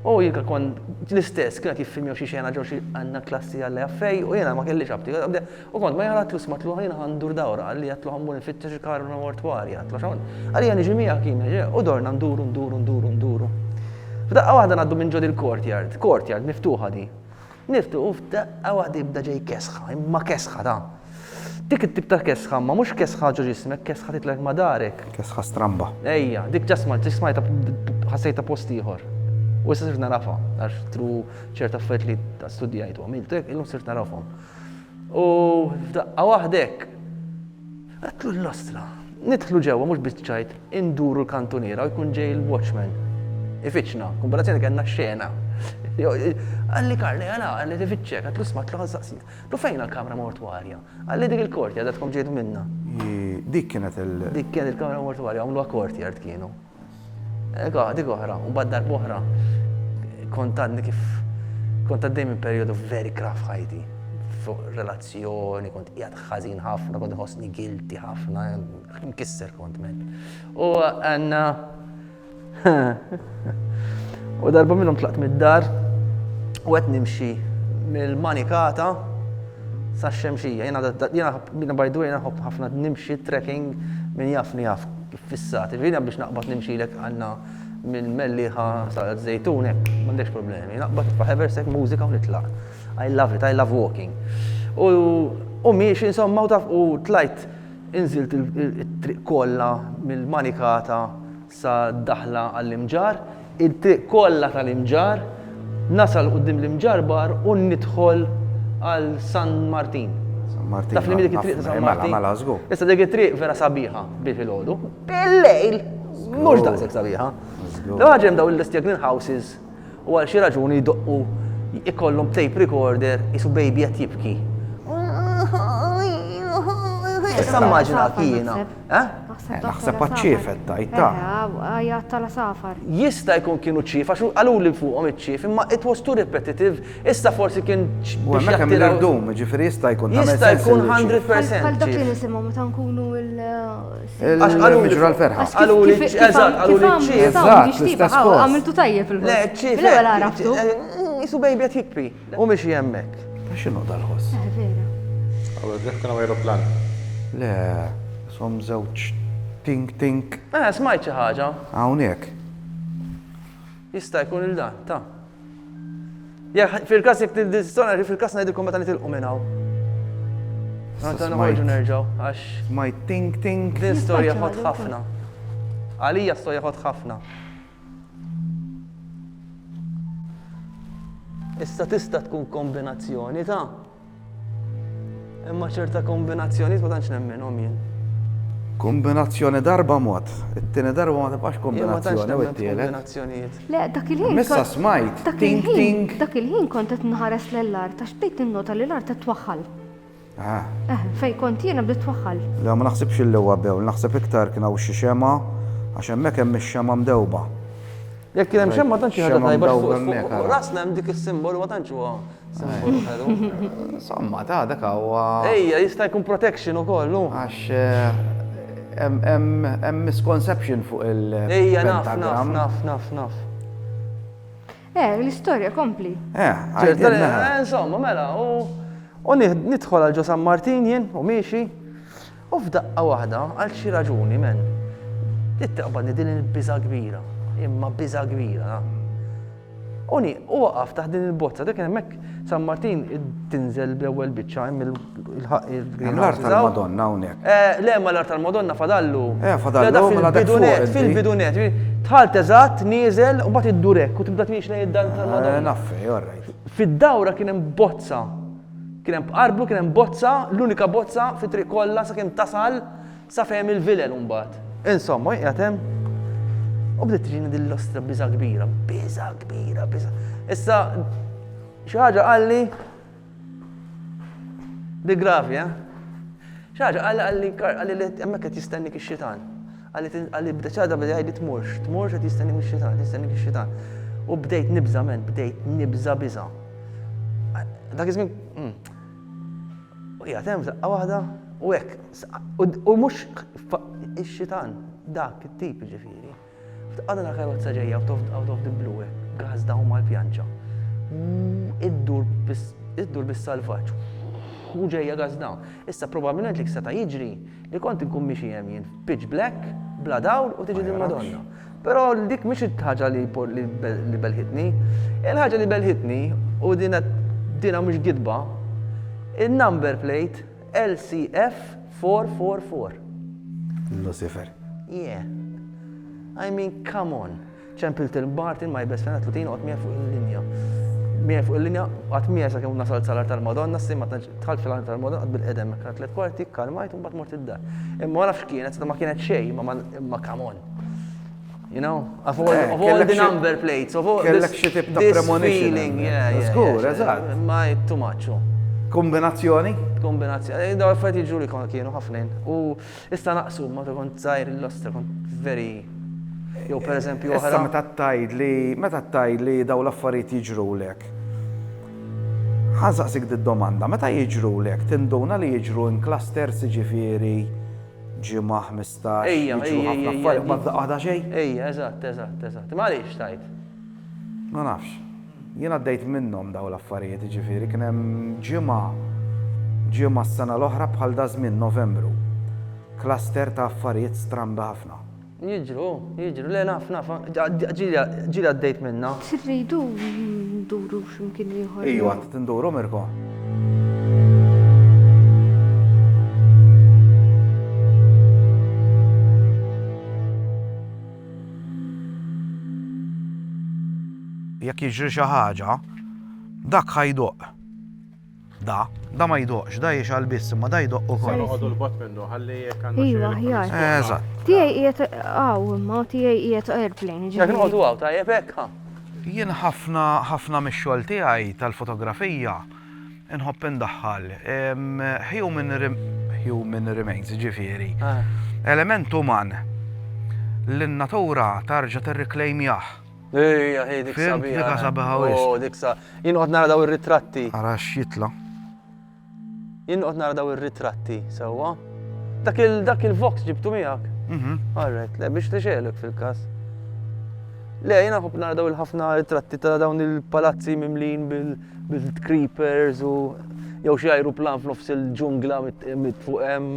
U jika kon l-istess, kienet jiffilmjaw xi xena ġew xi għandna klassi għalli għaffej, u jiena ma kellix abti. U kont ma jgħalatlu smatlu ħajna għandur dawra, għalli għatlu għambu nifittex il-kamra mortwarja, għatlu xawn. Għalli għani ġimija kien, u dorna nduru. F'daqqa waħda ngħaddu minn ġod il-courtyard miftuħa di. Niftu, u f'daqqa waħda jibda ġej kesħa, imma kesħa ta' dik it-tip ta' kesħa, ma mhux kesħa ġo ġismek, kesħa titlek ma darek. Kesħa stramba. Ejja, dik ġasmajta ħassejta post ieħor. U issa sirt narafa, għax tru ċerta affarijiet li ta' studjajtu għamiltu, illum sirt narafhom. U f'daqqa waħdek, għatlu l-nostra, nidħlu ġewwa mhux biss ċajt, induru l-kantuniera u jkun ġej il-watchman. Ifittxna, komparazzjoni kellna xena. Għalli Karli, għalli tifittxek, għatlu smat l-ħazzaqsi. Lu fejn l-kamra mortwarja? Għalli dik il-courtyard għadkom ġejtu minna. Dik kienet Dik kienet il-kamra mortwarja, għamlu courtyard kienu. Dik oħra, u baddar boħra. Kontadni kif kontaddej minn periodu very graf ħajti. Fuq relazzjoni, kont qiegħed ħażin ħafna, kont ħossni guilty ħafna, mkisser kont men. U għandna u darba minnhom tlaqt mid-dar u qed nimxi mill-Manikata sax-Xemxija. Jiena by the way ħobb ħafna nimxi trekking minn jafni jaf fissat. Jiena biex naqbad nimxilek għandna minn Melliħa sa Żejtun hekk m'għandekx problemi. Naqbad fa' Haversack mużika u nitlaq. I love it, I love walking. U miex insomma u tlajt inżilt it-triq kollha mill-Manikata sa daħla għall-imġar, il-triq kollha tal-imġar, nasal quddiem l-imġar bar u nidħol għal San Martin. Taf li dik it-triq ta' San Martin. Issa dik it-triq vera sabiħa bil-filgħodu. Bil-lejl, mhux daqshekk sabiħa. L-ħaġem daw il-stjaglin houses u għal xi raġuni jdoqqu ikollhom tape recorder isu baby qed jibki. Issa immaġina kiena. Naħseb għaċ-ċiefet tajta. Għajat tal-safar. Jista' jkun kienu ċif, għax għalu li fuqhom iċ-ċif, imma it was too repetitive, issa forsi kien U hemmhekk hemm l-irdum, ġifieri jista' jkun jista' jkun 100% Bħal dak li ċif. nisimgħu meta nkunu il-miġra l-ferħa. Għalu li ċif. L-istess post. Għamiltu tajjeb Le, ċif. L-ewwel għaraftu. Isu baby qed jikbi. U mixi hemmhekk. X'inhu dal-ħoss? Vera. Għu dik kien aeroplan. Le, som żewġ tink. Smajt xi ħaġa. Hawnhekk. Jista' jkun il-dan, ta'. Fil-każ jekk tidistorna, fil-każ ngħidilkom meta nitilqu minn hawn. Għanta noħorġu nerġgħu għax My tink. din storja ħodt ħafna. Għalija storja ħodt ħafna. Issa tista' tkun kombinazzjoni ta' imma ċerta kombinazzjonijiet ma tantx nemmenhom jien. Kombinazzjoni darba mod. It-tieni darba ma tibqax Jien ma tantx kombinazzjoni u nemmen t-tielet. kombinazzjonijiet. Le, dak il-ħin. Missa smajt, tink. Dak il-ħin kont qed nħares l-art, għax bdejt innota li l-art qed twaħħal. Fej kont jiena bdiet twaħħal. Le ma naħsibx il-lewa bew, naħseb iktar kien hawn xi xema għax hemmhekk hemm ix-xema mdewba. Jekk kien hemm xemma tantx ħaġa Xemma tajba mdawwar fuq hemmhekk, ara. rasna hemm dik is-simbolu ma tantx huwa simbolu ħelu. Insomma, ta' dak huwa Ejja, jista' jkun protection ukoll hu. għax hemm misconception fuq Ejja, il-pentagram. naf. L-istorja kompli. Għajdilna. Insomma, mela, u nidħol għal ġo San Martin jien u miexi, u f'daqqa waħda għal xi raġuni men. Tittaqbadni din il-biża kbira, imma biża kbira. U waqaf taħt din il-bozza, dik hemmhekk San Martin tinżel bl-ewwel biċċa hemm L-art tal-Madonna hawnhekk. Le, ma l-art tal-Madonna fadallu. Fadallu, mela dak fuq inti. Fil-bidunet, tħalt eżatt, nieżel u mbagħad iddurek u tibda tmiex lejn id-dan tal-Madonna. Naffi, alright. Fid-dawra kien hemm bozza. Kien hemm qarblu, kien hemm bozza, l-unika bozza fit-triq kollha sakemm tasal sa fejn il-vilel mbagħad. Insomma, qiegħed hemm u bdiet tiġini din l-ostra biża kbira. Issa xi ħaġa qalli di gravi, Xi ħaġa qalli li hemmhekk qed jistennik ix-xitan. Għalli bda ċada bda jgħid tmurx qed jistennik ix-xitan. U bdejt nibża men, biża. Dak iż-żmien u qiegħed hemm daqqa waħda u hekk. U mhux ix-xitan, dak it-tip ġifieri. Għadna la karozza ġejja out of the blue hekk, għażda huma l-pjanċa. Iddur bis-salvaġġ. U ġejja għażdaw. Issa probabbilment li seta' jiġri li kont inkun mixi hemm jien pitch black, bla dawl u tiġi lill-Madonna. Però dik mhix il-ħaġa li belħitni. Il-ħaġa li belħitni u dina mhux gidba. Il-number plate LCF 444. Lucifer. Yeah. I mean, come on. ċempilt il-Martin ma jibes fena 30 għat mija fuq il-linja. Mija fuq il-linja għat mija sa' kem nasal salar tal-Madonna, simma tħal fil-għan tal-Madonna għad bil-edem, għat 3 kwarti, kalmajt un bat mort id-dar. Imma ma nafx kienet, ma kienet xej, ma come on. You know, of all the number plates, of all this feeling, yeah. Skur, eżatt. Ma too much. Kombinazzjoni? Kombinazzjoni. Da għaffati ġuli kienu ħafnin. U issa naqsu, ma ta' kont zaħir il-lostra, kont very... Jow per eżempju Issa meta tajd li daw l-affarijiet jiġrulek. Ħansaqsik d-domanda, meta jiġrulek, tinduna li jiġru in clusters ġifieri ġimgħa 15, jiġru ħafna affarijiet ma tdaqqa xejn? Ejja, eżatt. Ma għaliex tajt? Ma nafx. Jien għaddejt minnhom daw l-affarijiet ġifieri kien hemm ġimgħa s-sena l-oħra bħal da żmien Novembru. Cluster ta' affarijiet strambi ħafna. Jiġru, le naf, ġili għaddejt minna. Tridu nduru x'imkien ieħor. Iju għat tinduru Mirko. Jekk jiġri xi ħaġa, dak ħajdoq. Da ma jdoqx, da jiex għal-biss, ma da jdoq ukoll. Noqogħdu l-bot minnu, ħalli jekk għandna Iwa, ħjar. Eżatt. Tiegħi qiegħed imma tiegħi qiegħed airplane. Jekk noqogħdu għaw tajjeb hekk. Jien ħafna mix-xogħol tiegħi tal-fotografija inħobb indaħħal human remains, ġifieri. Element uman li n-natura tarġa' tirriklejmjah. Ejja, dik sabiħa. Dik sabiħa wisq. Dik sa. Jien noqgħod nara daw ir-ritratti. Ara x'jitla. Jien noqgħod nara daw ir-ritratti sewwa. Dak il-Vox ġibtu miegħek. Alright, le biex tixelek fil-każ. Le, jiena ħobb nara daw il-ħafna ritratti ta' dawn il-palazzi mimlin bil-creepers u jew xi ajruplan f'nofs il-ġungla mit fuq hemm.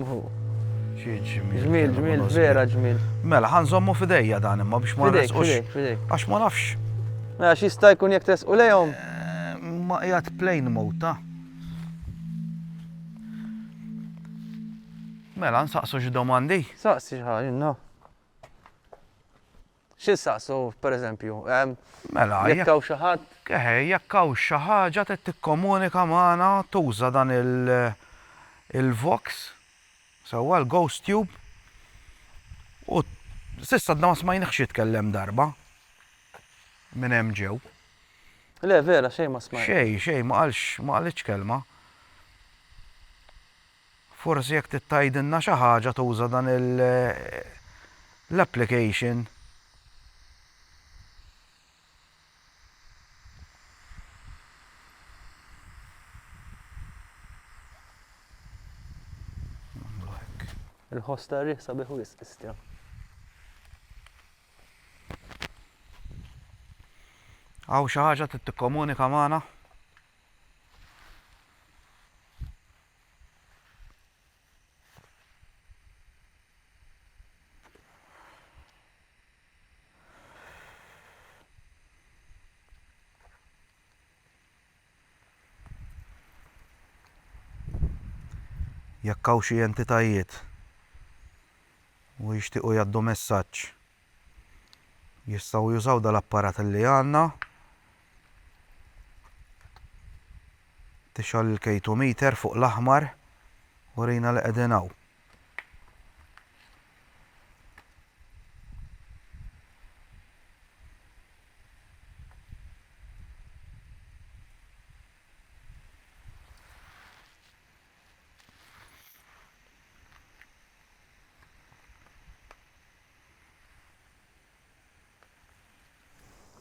Ġmiel, vera ġmiel. Mela, ħanżommu fidejja dan imma biex ma nresqux. Għax ma nafx. Għax jista' jkun jekk tesqu lejhom. Ma qiegħed plane mode ta'. Mela, nsaqsu xi domandi. Saqsi xi ħaġa, no. X'issaqsu pereżempju? Mela, jekk hawn xi ħadd. Jekk hawn xi ħaġa trid tikkomunika magħna tuża dan il-Vox. Sewwa l-Ghost Tube. U s'issa ma smajniex jitkellem darba. Minn hemm ġew. Le, vera, xejn ma smajt. Xejn, ma qalitx kelma. Forsi jekk tittajdilna xi ħaġa tuża dan l-application. Il-ħoss tar-riħ sabiħ wisq istja. Għaw xi ħaġa trid tikkomunika magħna? Jekk hawn xi entitajiet u jixtiequ jgħaddu messaġġ jistgħu jużaw dal-apparat li għandna tixgħol il-kejtometer fuq l-aħmar u rejna li qegħdin hawn.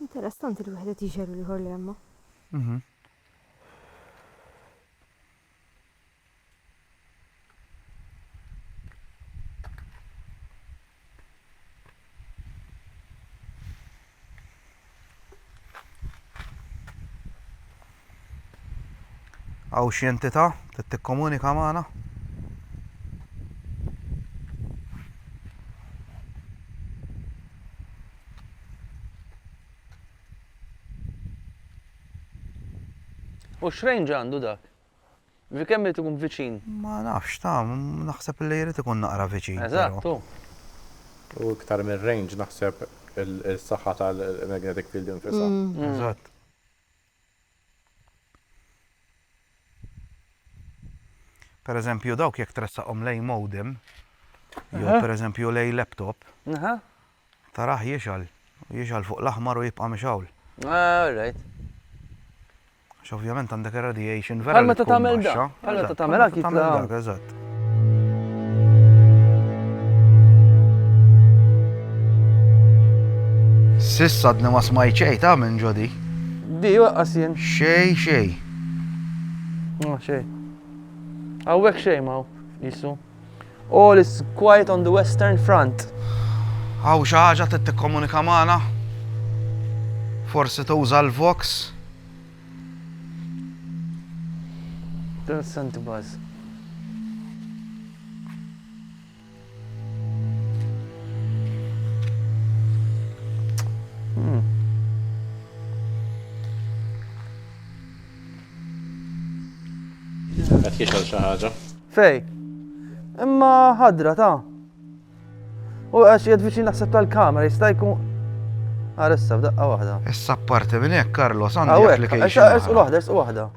Interessanti li wieħed jixeru li ħor lemma. Għaw xi entità trid tikkomunika magħna? U x'range għandu dak? Vi kemm irid ikun viċin? Ma nafx naħseb li jrid ikun naqra viċin. Eżattu. U iktar minn range naħseb il-saħħa tal-magnetic field infisha. Eżatt. Per eżempju dawk jekk tressaqhom lejn modem, jew per eżempju lejn laptop, taraħ jixal fuq l-aħmar u jibqa' mixawl. All right. Ovvjament għandek irradiation vera. Għal meta tagħmel dak. Għal meta tagħmel dak jitla'. Eżatt. Sissa għadni ma smajt xejn ta' minn ġodi. Di waqqas jien. Xejn. Xejn. Hawnhekk xejn ma' jisu. All is quiet on the western front. Għaw xi ħaġa trid tikkomunika magħna? Forsi tuża l-Vox? Interessanti buzz. Qed jixgħol xi ħaġa. Fej. Imma ħadra ta'. U għax jgħid viċin naħseb tal-kamera jista' jkun. Issa f'daqqa waħda. Issa apparti minn hekk Carlos għandi application. Ersqu waħda.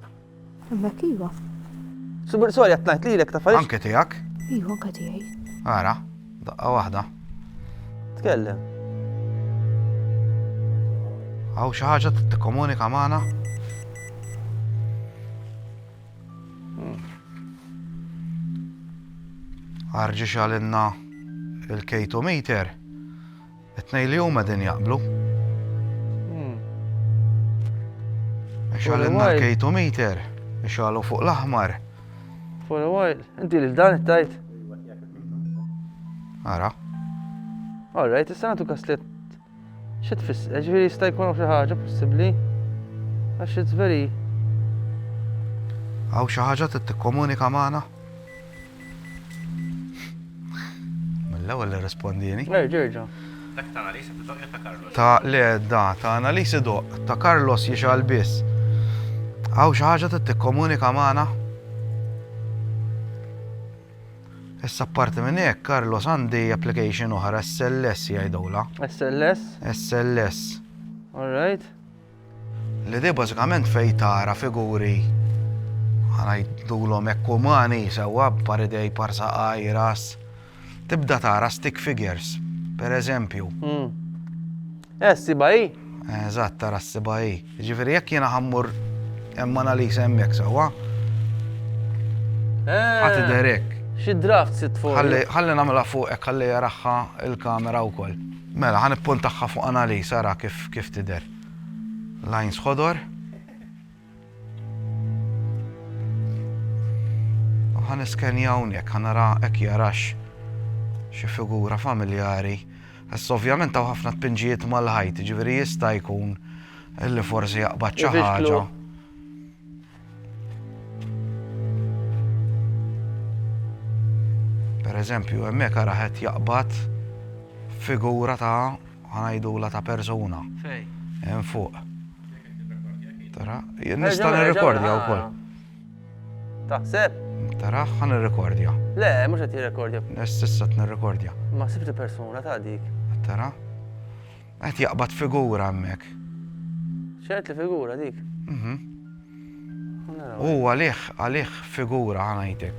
Hemmhekk iva. Sorry qed ngħid lilek ta' farix. Anke tiegħek? Iva anke tiegħi. Ara, daqqa waħda. Tkellem. Għaw xi ħaġa trid tikkomunika magħna? Ħarġi xalinna il-kejtometer. It-tnejn li huma din jaqblu. Xalinna l-kejtometer. Ixalu fuq l-aħmar. For a while. Inti lil dan it-tajt. Ara. All right, issa nagħtu kaslet. X'qed tfiss? Ġifieri jista' jkun xi ħaġa possibbli. Għax it's very. Għaw xi ħaġa trid tikkomunika magħna? Mill-ewwel irrispondini. Ġerġa'. Dak ta' Annalisa tidoq ta' Carlos. Ta' Annalisa doq, ta' Carlos jixal biss. Għaw xi ħaġa trid tikkomunika magħna? Issa apparti minn hekk, Carlos għandi application oħra SLS jgħidulha. SLS. All right. Li di bażikament fejn tara figuri ngħidulhom hekk umani sewwa paridej parsa qajras. Tibda tara stick figures, pereżempju. Sibai? Eżatt tara s-sibai. Ġifieri jekk jiena ħammur hemm Annalisa hemmhekk sewwa. Ħadd derek. Xi draft sit fuq. Ħalli nagħmilha fuq hekk ħalli jaraħħa il-kamera wkoll. Mela ħan ippuntaħħa fuq Annalisa ara kif tidher. Lines ħodor. U ħan iskenja hawnhekk ħan nara hekk jarax xi figura familjari. Issa ovvjament hawn ħafna tpinġijiet mal-ħajt, ġifieri jista' jkun illi forsi jaqbad xi ħaġa. Pereżempju, hemmhekk ara qed jaqbad figura ta' ħanajdula ta' persuna. Fej. Hemm fuq. Tara, jien nista' nirrekordja wkoll. Taħseb? Tara, ħa nirrekordja. Le, mhux qed jirrekordja. Issa nirrekordja. Ma sibtu persuna ta' dik. Tara? Qed jaqbad figura hemmhekk. Xert li figura dik. U għalih figura ħanajtek.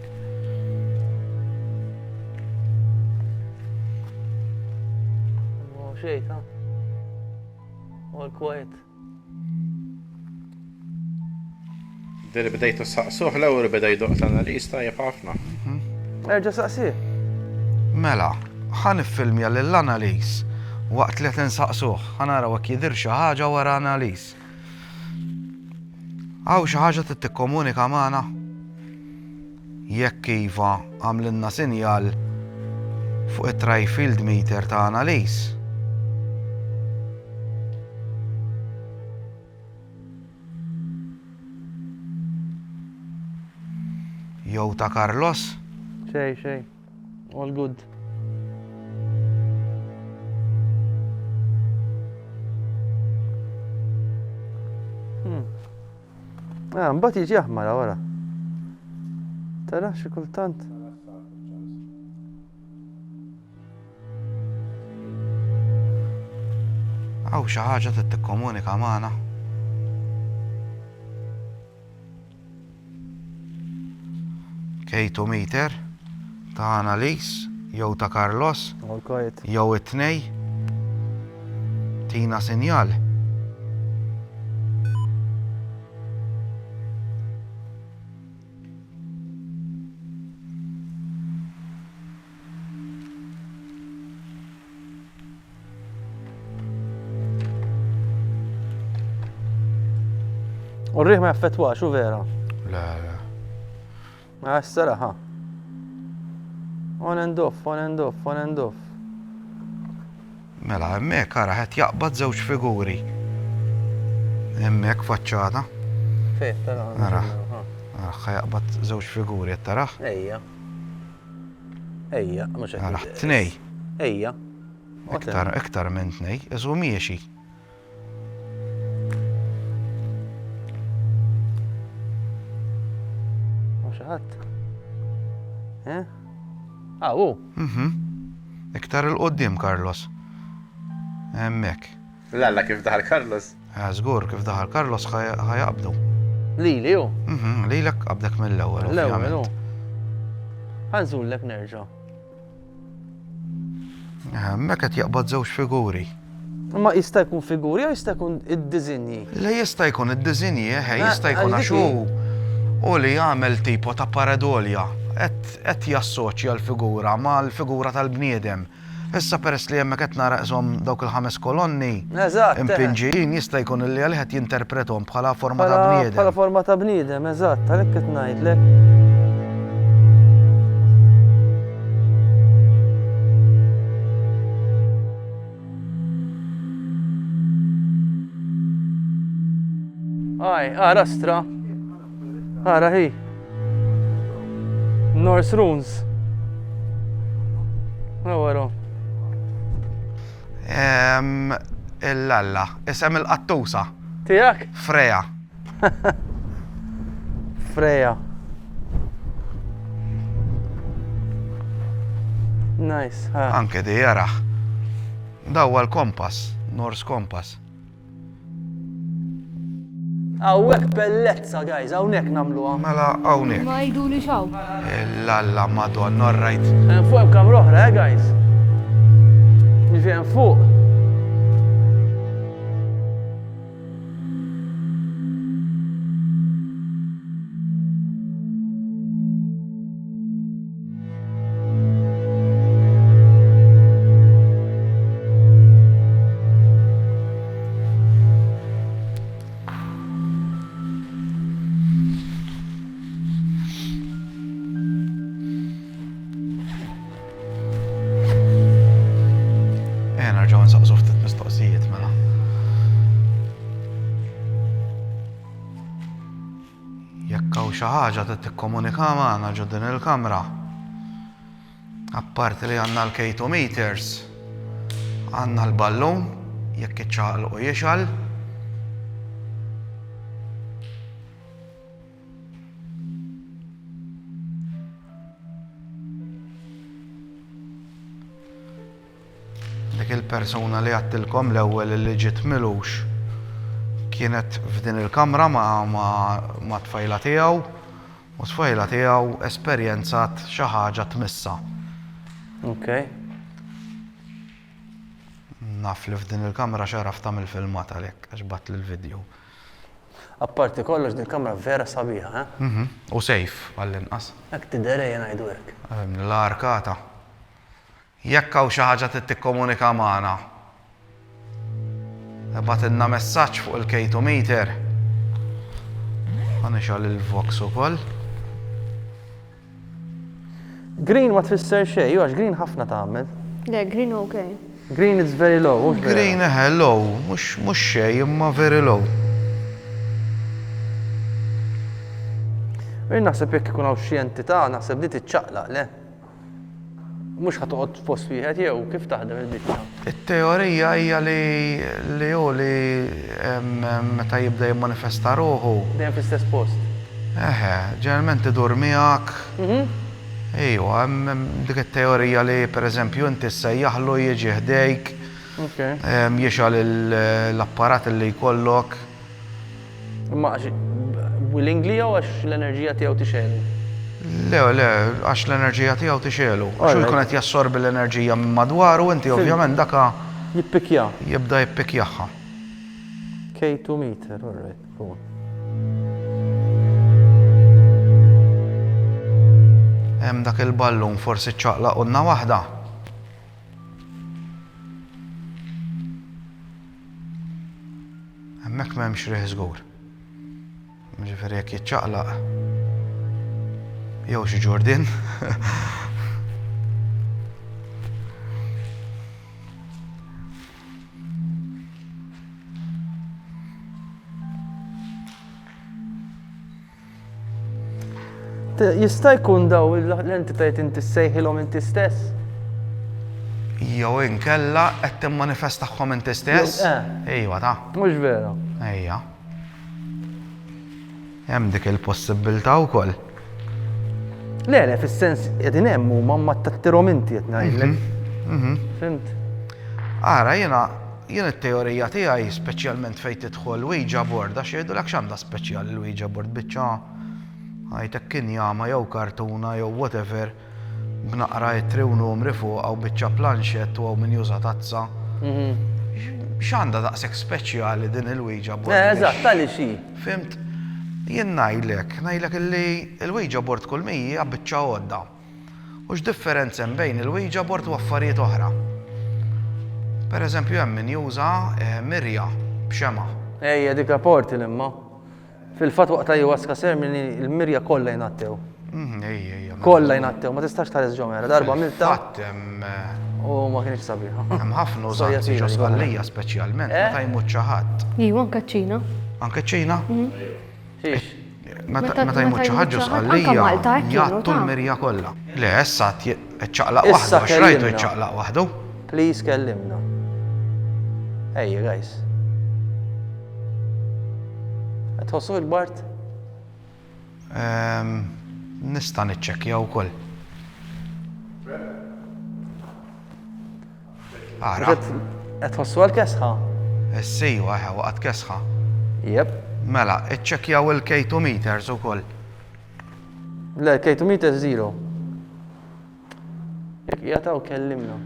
Xejn ta'. All quiet. Dili bdejtu saqsuh l-ewwel beda jdoq analiż tajjeb ħafna. Erġa' saqsih. Mela, ħaniffilmja lill-analiż waqt li qed insaqsuh, ħanaraw jekk jidher xi ħaġa wara analiż. Hawn xi ħaġa trid tikkomunika magħna? Jekk iva għamlilna sinjal fuq it-trifield meter ta' analiż. Jew ta' Carlos? Xej. All good. Mbagħad jiġi aħmar wara. Tara xi kultant. Hawn xi ħaġa trid tikkomunika magħna. K2 ta' analiż jew ta' Carlos All quiet. jew it-tnej tina sinjal. U r-riħ ma jaffettwax u vera. Le. S-saraħa. On and off. Mela, hemmhekk ara qed jaqbad żewġ figuri. Hemmhekk faċċata. Fejn, tara. Ara. Ħa jaqbad żewġ figuri, qed taraħ? Ejja, mhux hekk. Ara, tnej. Ejja. Iktar minn tnej, iżu miexi. ħadd. Hu. Iktar il-qoddim Carlos. Hemmhekk. Lalla kif daħal Carlos. Żgur kif daħal Carlos ħajaqbdu. Lili hu. Lilek qabdek mill-ewwel. L-ewwel hu. Ħanżullek nerġa'. Hemmhekk qed jaqbad żewġ figuri. Ma jista' jkun figuri jew jista' jkun id-diżinji? Le jista' jkun id-diżinji, jista' jkun għax u li jagħmel tipo ta' paradolja qed jassoċja l-figura mal-figura tal-bniedem. Issa peress li hemmhekk qed naraqshom dawk il-5 kolonni impinġijin jista' jkun li għalih qed jinterprethom bħala forma ta' bniedem. Bħala forma ta' bniedem, eżatt, għalhekk qed ngħidlek. Ara stra. Ara hi. Norse runes. Għawaro. Il-lalla, isem il-qattusa. Tijak? Freja. Freja. Nice. Anke di jaraħ. Dawwa l-kompas, Norse kompas. Għawek bellezza, guys, għawnek namluha. Mela għawnek. Ma jdu li xaw. Lalla, madonna, rajt. Fuq hemm kamra oħra, guys. Ġifieri fuq. Hawn xi ħaġa trid tikkomunika magħna ġo din il-kamra. Apparti li għandna l-K2meters, għandna l-ballun jekk iċċaqalq u jixal. Dik il-persuna li għattilkom l-ewwel li ġiet milux kienet f'din il-kamra ma' tfajla tiegħu u tfajla tiegħu esperjenzat xi ħaġa tmissa. Okay. Naf li f'din il-kamra xaraf tagħmel filmat għalhekk għax batt lill-video. Apparti kollox din kamra vera sabiħa, U sejf għall-inqas. Hekk tidherejja ngħidu hekk. L-arkata. Jekk hawn xi ħaġa trid tikkomunika magħna. Batilna messaġġ fuq il-K2meter. Ħanixal il-Vox ukoll. Green ma tfisser xejn, għax green ħafna tagħmel. Le, green okay. Green is very low, mhux vera. Green low, mhux xejn imma very low. Naħseb jekk ikun hawn xi entità, naħseb di tiċċaqlaq le. Mhux ħatoqgħod f'post wieħed jew kif taħdem il-biċċa. Il-teorija hija li hu li meta jibda jimmanifesta ruħu. Dejjem fl-istess post. Ġeneralment idur miegħek. Ejwa, dik it-teorija li pereżempju inti ssejjaħlu jiġi ħdejk, jixal l-apparat li jkollok. Imma willingly jew għax l-enerġija tiegħu tixelu? Le, għax l-enerġija tiegħu tixelu. Xu jkun qed jassorbi l-enerġija minn madwar u inti ovvjament daka jippikja. Jibda jippikjaha. K2meter, all right, cool. Hemm dak il-ballun forsi ċaqlaq qudna waħda. Hemmhekk m'hemmx riħ żgur. Ġifieri jekk jiċċaqlaq. Jew xi Jordan. Jista' jkun daw l-entitajiet inti ssejħilhom inti stess? Jew inkella qed timmanifestahom inti stess? Ejwa ta'. Mhux vera. Ejja. Hemm dik il-possibilità wkoll. Le, fis-sens qegħdin hemm huma ma tattirhom inti qed ngħidlek. Fimt? Ara jiena it-teorija tiegħi speċjalment fejn tidħol Ouija board għax jgħidulek x'għandha speċjali l-Ouija board biċċa ħajtek kinjama jew kartuna jew whatever b'naqra jittri u numri fuq aw biċċa planxett u min juża tazza. X'għandha daqshekk speċjali din il-Ouija board? Eżatt, tali xi. Fimt? Jien ngħidlek illi l-Ouija board kull mija biċċa għodda. U x'differenza hemm bejn il-Ouija board u affarijiet oħra. Pereżempju hemm min juża mirja b'xema. Ejja dik portal imma. Fil-fatt waqt ayahuasca ceremony il-mirja kollha jingħattew. Ejja. Kollha jingħattew, ma tistax tħares ġomera, darba milta. Fatt hemm U ma kienx sabiħa. hemm ħafna użanzi ġo sqallija speċjalment meta jmut xi ħadd. Iwa, anke ċina. Anke ċina? Xiex? Meta jmut xi ħaġa sqallija jgħattu l-mirja kollha. Le issa ċċaqlaq waħdu għax rajtu ċċaqlaq waħdu. Please kellimna. Ejja guys. Qed tħossu il-Bart? Nista' niċċekkja wkoll. Ara. Qed tħossu għall-kesħa? Issejwa waqgħet kesħa. Jep. Mela, iċċekkjaw il-K2meters ukoll. Le, K2meter 0. Jekk jgħataw kellimna.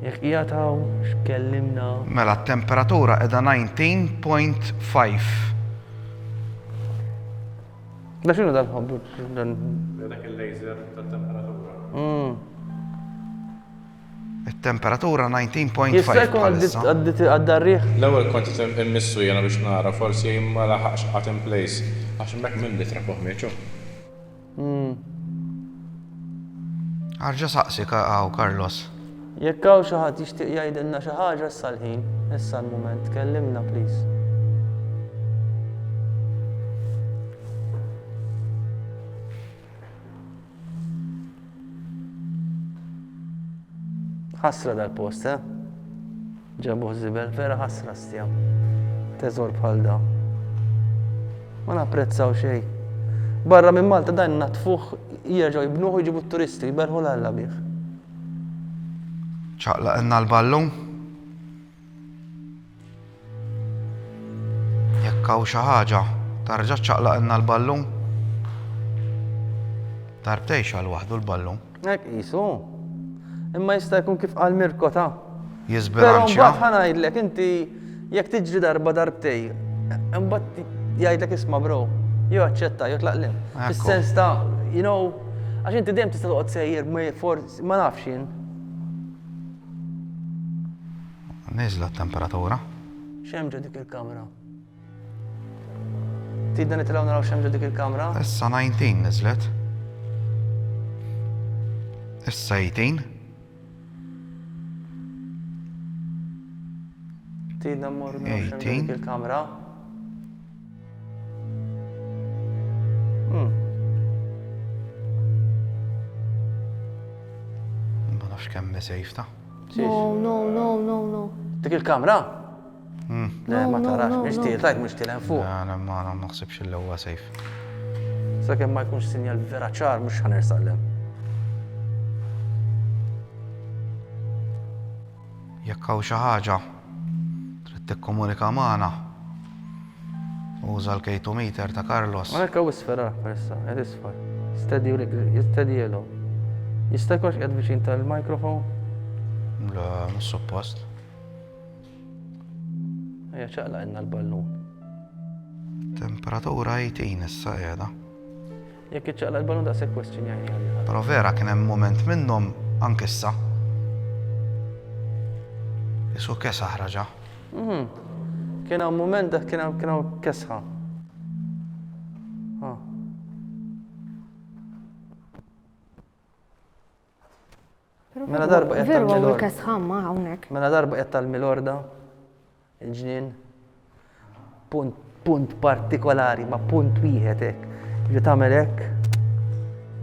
Jekk jgħataw x'kellimna. Mela, t-temperatura qiegħda 19.5. Da x'inhu dal-ħobbu? Dak il-laser tat-temperatura. Il-temperatura 19.5. Jista' jkun għaddarriħ? L-ewwel kont immissu jiena biex nara forsi ma laħaqx qatt in place għax hemmhekk minn litra poħmieċu. Arġa' saqsi Carlos. Jekk hawn xi ħadd jixtieq jgħidilna xi ħaġa issa l-ħin, issa l-mument, kellimna please. Ħasra dal-post, ġabuh żibel, vera ħasra stjam. Teżor bħal da. Ma napprezzaw xejn. Barra minn Malta dan natfuh jerġgħu jibnuh u jġibu t-turisti, jberħu l-alla bih. ċaqlaqna l-ballun. Jekk hawn xi ħaġa, tarġa' ċaqlaqna l-ballun. Darbtejn għal waħdu l-ballun. Hekk qisu. Imma jista' jkun kif qal Mirko ta'. Però Jizbilanċja. mbagħad ħanajdlek inti jekk tiġri darba darbtej, imbagħad jgħidlek isma' bro, jew aċċetta, jew tlaqlim. Ekku. Fis-sens ta' you know, għax inti dejjem tista' toqgħod sejjer ma nafx jien. Niżla t-temperatura. X'hemm ġo dik il-kamra? Tidna nitilgħu naraw x'hemm ġo dik il-kamra? Issa 19 niżlet. Issa 18. Tidna mmorru naraw x'hemm ġo dik 18. il-kamra? Ma nafx kemm sejfta. No. Dik il-kamra? Le, ma no, tarax, no, mhix no. tielek mhux tielek fuq. Għana ma naħsibx il huwa sejf. Sakemm ma jkunx sinjal vera ċar mhux ħanersaqlem. Jekk hawn xi ħaġa trid tikkomunika magħna. Uża l-kejtometer ta' Carlos. Ma nekk hawn isfera peressa, qed isfar. Stedi jelhom. Jista' jkunx qiegħed viċin tal-mikrofon? Le, mhux suppost. Ejja ċaqlaqna l-ballun. Temperatura 18 issa qiegħda. Jekk iċċaqlaq l-ballun daqshekk kwestjonjajni għalli. Però vera kien hemm mument minnhom anke issa. Isu kes ħraġa. Kien hawn mument dak kien hawn kesħa. Mela darba qed Veru tagħmel għu orda. kasħamma hawnhekk. Mela darba qed tal-milorda, il-ġnien, punt partikolari, ma punt wieħed hekk. Ġi tagħmel hekk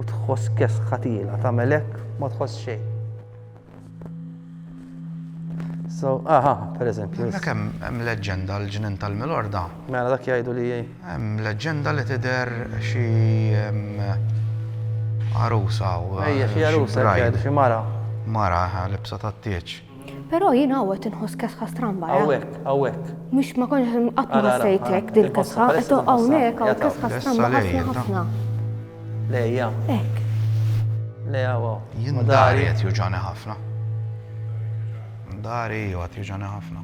u tħoss kesħa tila, tagħmel hekk ma tħoss xejn. So, pereżempju. Hemmhekk hemm leġġenda l-ġnien tal-Milorda. Mela dak jgħidu li Hemm leġġenda li tidher xi arusa u ejja xi jarusa jgħidu xi mara. Mara libsa tat-tieġ. Però jien għawet inħoss kasħa stramba. Hawnhekk. Mux ma konx qatt ma Ara, ħassejtek ara, dil il-fossa, kasħa, palissa qed hawnhekk il-fossa. hawn kasħa Issa stramba lej, ħafna da. ħafna. Lejja, Hekk. lejja wow. Jien dari qed juġani ħafna. Dari qed juġani ħafna.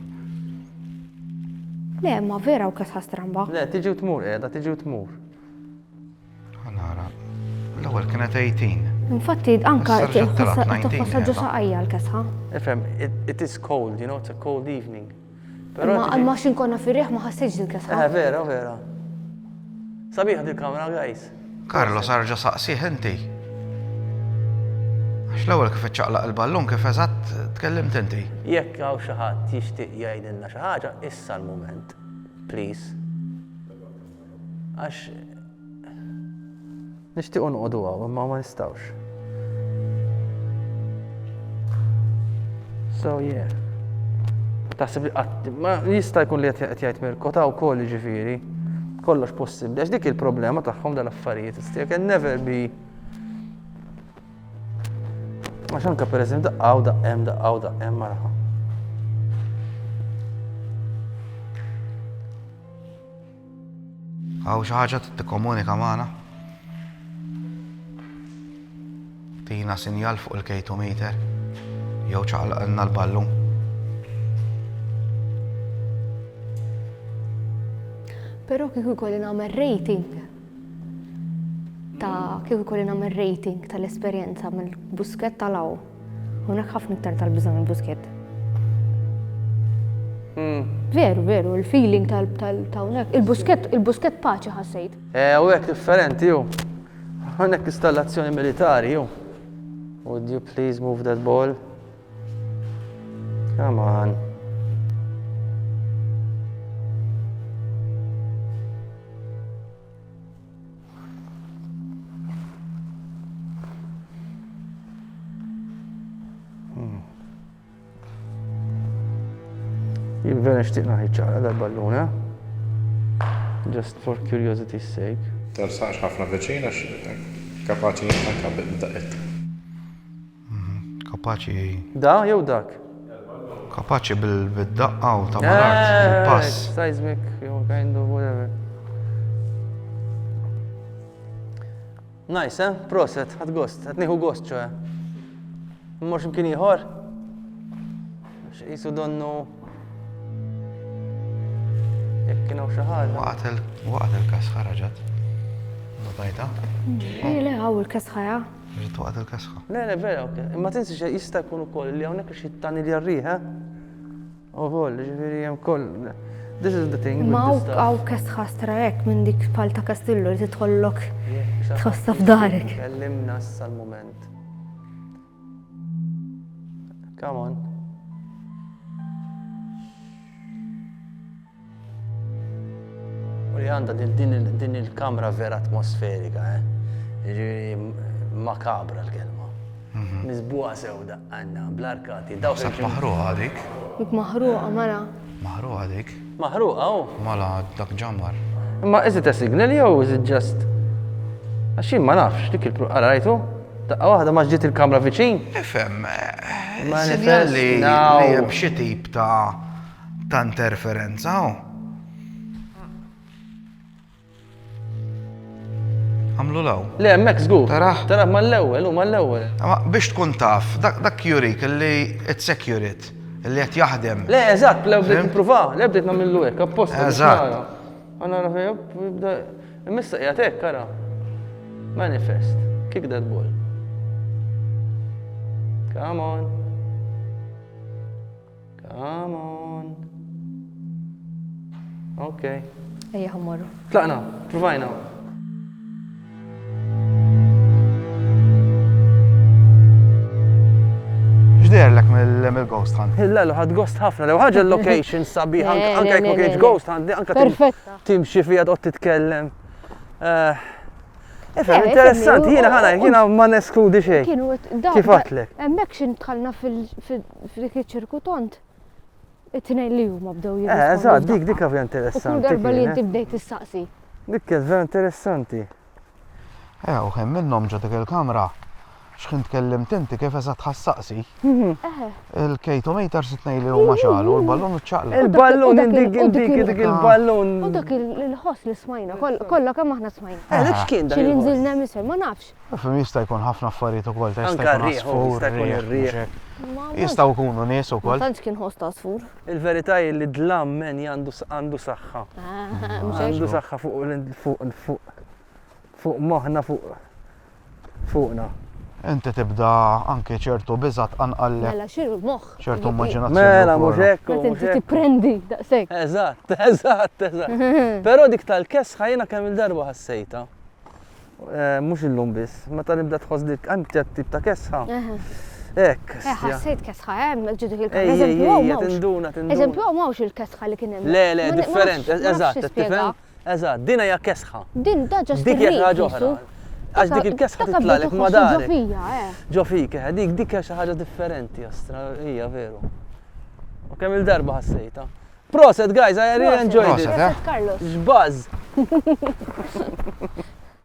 Le, ma vera u kasħa stramba. Le, tiġi u tmur, tiġi u tmur. Nara. L-ewwel kienet 18. Infatti, anka Issa rġat telat 19 tħossa ġo qiegħda. saqajja l-kasħa. Ifhem, it is cold, you know, it's a cold evening. Ma xinkonna firriħ ma ħassejġ dil kasħa. Vera. Sabiħ dil kamra, guys. Carlos arġa saqsih inti. Għax l-ewwel kif iċċaqlaq il-ballun kif eżatt tkellimt inti. Jekk hawn xi ħadd jixtieq jgħidilna xi ħaġa, issa l-mument. Please. Għax nixtiequ nqogħdu hawn, imma ma nistgħux. So yeah. Taħseb li ma jista' jkun li qed jgħid Mirko ta' wkoll jiġifieri. Kollox possibbli. Għax dik il-problema tagħhom dal-affarijiet. It can never be. Għax anke pereżempju daqqaw maraħa. Għaw xi ħaġa tikkomunika magħna. Tina sinjal fuq il-kejtometer. Jew ċaqlaqna l-ballun. Però kieku jkolli nagħmel rating tal-esperjenza mill-buskett tal-għaw. Hunek ħafna iktar tal-biża mill-buskett. Veru, il-feeling tal-hawnhekk. Il-buskett paċi ħassejt. U hekk differenti ju. Hawnhekk installazzjoni militari ju. Would you please move that ball? Come on. Jivvera nixtieq naħiċċara dal-ballun, eh? Just for curiosity's sake. Tarsax ħafna veċina kapaċi anka bid-daqet. Kapaċi. Da, jew dak? Kapaċi bil-daqqa u ta' malart, bil-pass. Seismic, jew kind of whatever. Nice, eh? Proset, ħad gost, ħad nieħu gost ċoħe. Mmorx imkien ieħor? X'isu donnu jekk kienu xi ħaġa. Waqt il-kasħa raġat. Notajta? Le, għaw il-kasħaja. Ġiet waqt il-kasħa. Le, vera, ok. Imma tinsiex jista' jkun ukoll li hawnhekk ix jittani li jarrieħ, eh? Ukoll, ġifieri hemm koll. This is the thing. Ma għaw kasħa strajek minn dik palta kastillu li titħollok tħossa f'darek. Kellimna issa l-moment. Come on. U li għandha din il-kamra vera atmosferika, eh? Ġifieri makabra l-kelma. Mizbuqa sewda għandna bl-arkati. Sab maħruqa dik. Dik maħruqa, mela. Maħruqa dik. Maħruqa, Mala dak ġammar. Imma is it a signal jew is it just? Għaxin ma nafx, dik il-proqqa rajtu? Daqqa waħda ma ġġiet il-kamra viċin? Ifhem, Manifest sinjal li now. hemm xi tip ta' interferenza. Għamlu law. Le, hemmhekk żgur. Taraħ. Taraħ mal-ewwel, u mal-ewwel. Ma biex tkun taf, dak jurik li it's accurate, li qed jaħdem. Le, eżatt, le bdejt nippruva, le bdejt nagħmlu hekk apposta. Eżatt. Għana nara jibda. Imissa qiegħed hekk kara. Manifest. Kick that ball. Come on. Come on. Okay. Ejja ħammorru. Tlaqna, provajna. X'derlek mill-ghost hunt? Hillallu, ħad ghost ħafna, lew ħaġa l-location sabiħ, anke jekk ma kienx ghost hunt, anke Perfetta. timxi fija tqgħod titkellem. Efhem, interessanti, jiena ma neskludi xejn. Kienu Kif għatlek? Hemmhekk xin tħallna fil-dik iċ-ċirku tont. It-tnejn li huma bdew Eżatt, dik hija U kull interessanti. darba li kien, inti bdejt issaqsi. Dik kienet vera interessanti. U hemm minnhom ġo dik il-kamra. X'kien tkellimt inti kif eżatt ħassaqsi. Il-kejtometer sitnej li huma xalu u l-ballun ċaqla. Il-ballun, u dak dik il-ballun. U dak il-ħoss li smajna, kollha kemm aħna smajna. Dik x'kien dak Xi li il-ħoss? nżilna misel, ma nafx. Fim jista' jkun ħafna affarijiet ukoll, jista' Anke jkun r-rieħ, asfur, jista' jkun ir-rieħ. Jistgħu jkunu nies Ma ukoll. tantx kien ħoss ta' sfur. Il-verità hi li dlam men għandu saħħa. Għandu saħħa fuq moħħna fuqna. Inti tibda anke ċertu biżat anqallek, Mela xiru l-moħħ. ċertu immaġinazzjoni. Mela, mhux hekk, Meta mhux inti hekk. tipprendi daqshekk. Eżatt. Però dik tal-kesħa jiena kemm il-darba ħassejta. Mhux illum biss, meta nibda tħoss dik hemm tip ta' kesħa. Hekk. Ħassejt kesħa hemm ġidik il-kamra. Eżempju hawn m'hawnx. tinduna. Eżempju hawn m'hawnx il-kesħa li kien hemm. Le, Ma differenti, nafx eżatt, nispjega. tifhem? Eżatt, din hija kesħa. Din da ġast Dik hija ħaġa oħra. Għax dik il-kesħa titlalek ma darek. Ġo fik, dik hija xi ħaġa differenti, jastra, hija veru. U kemm il-darba ħassejta. Proset, guys, I really enjoyed it. Carlos. X'buzz.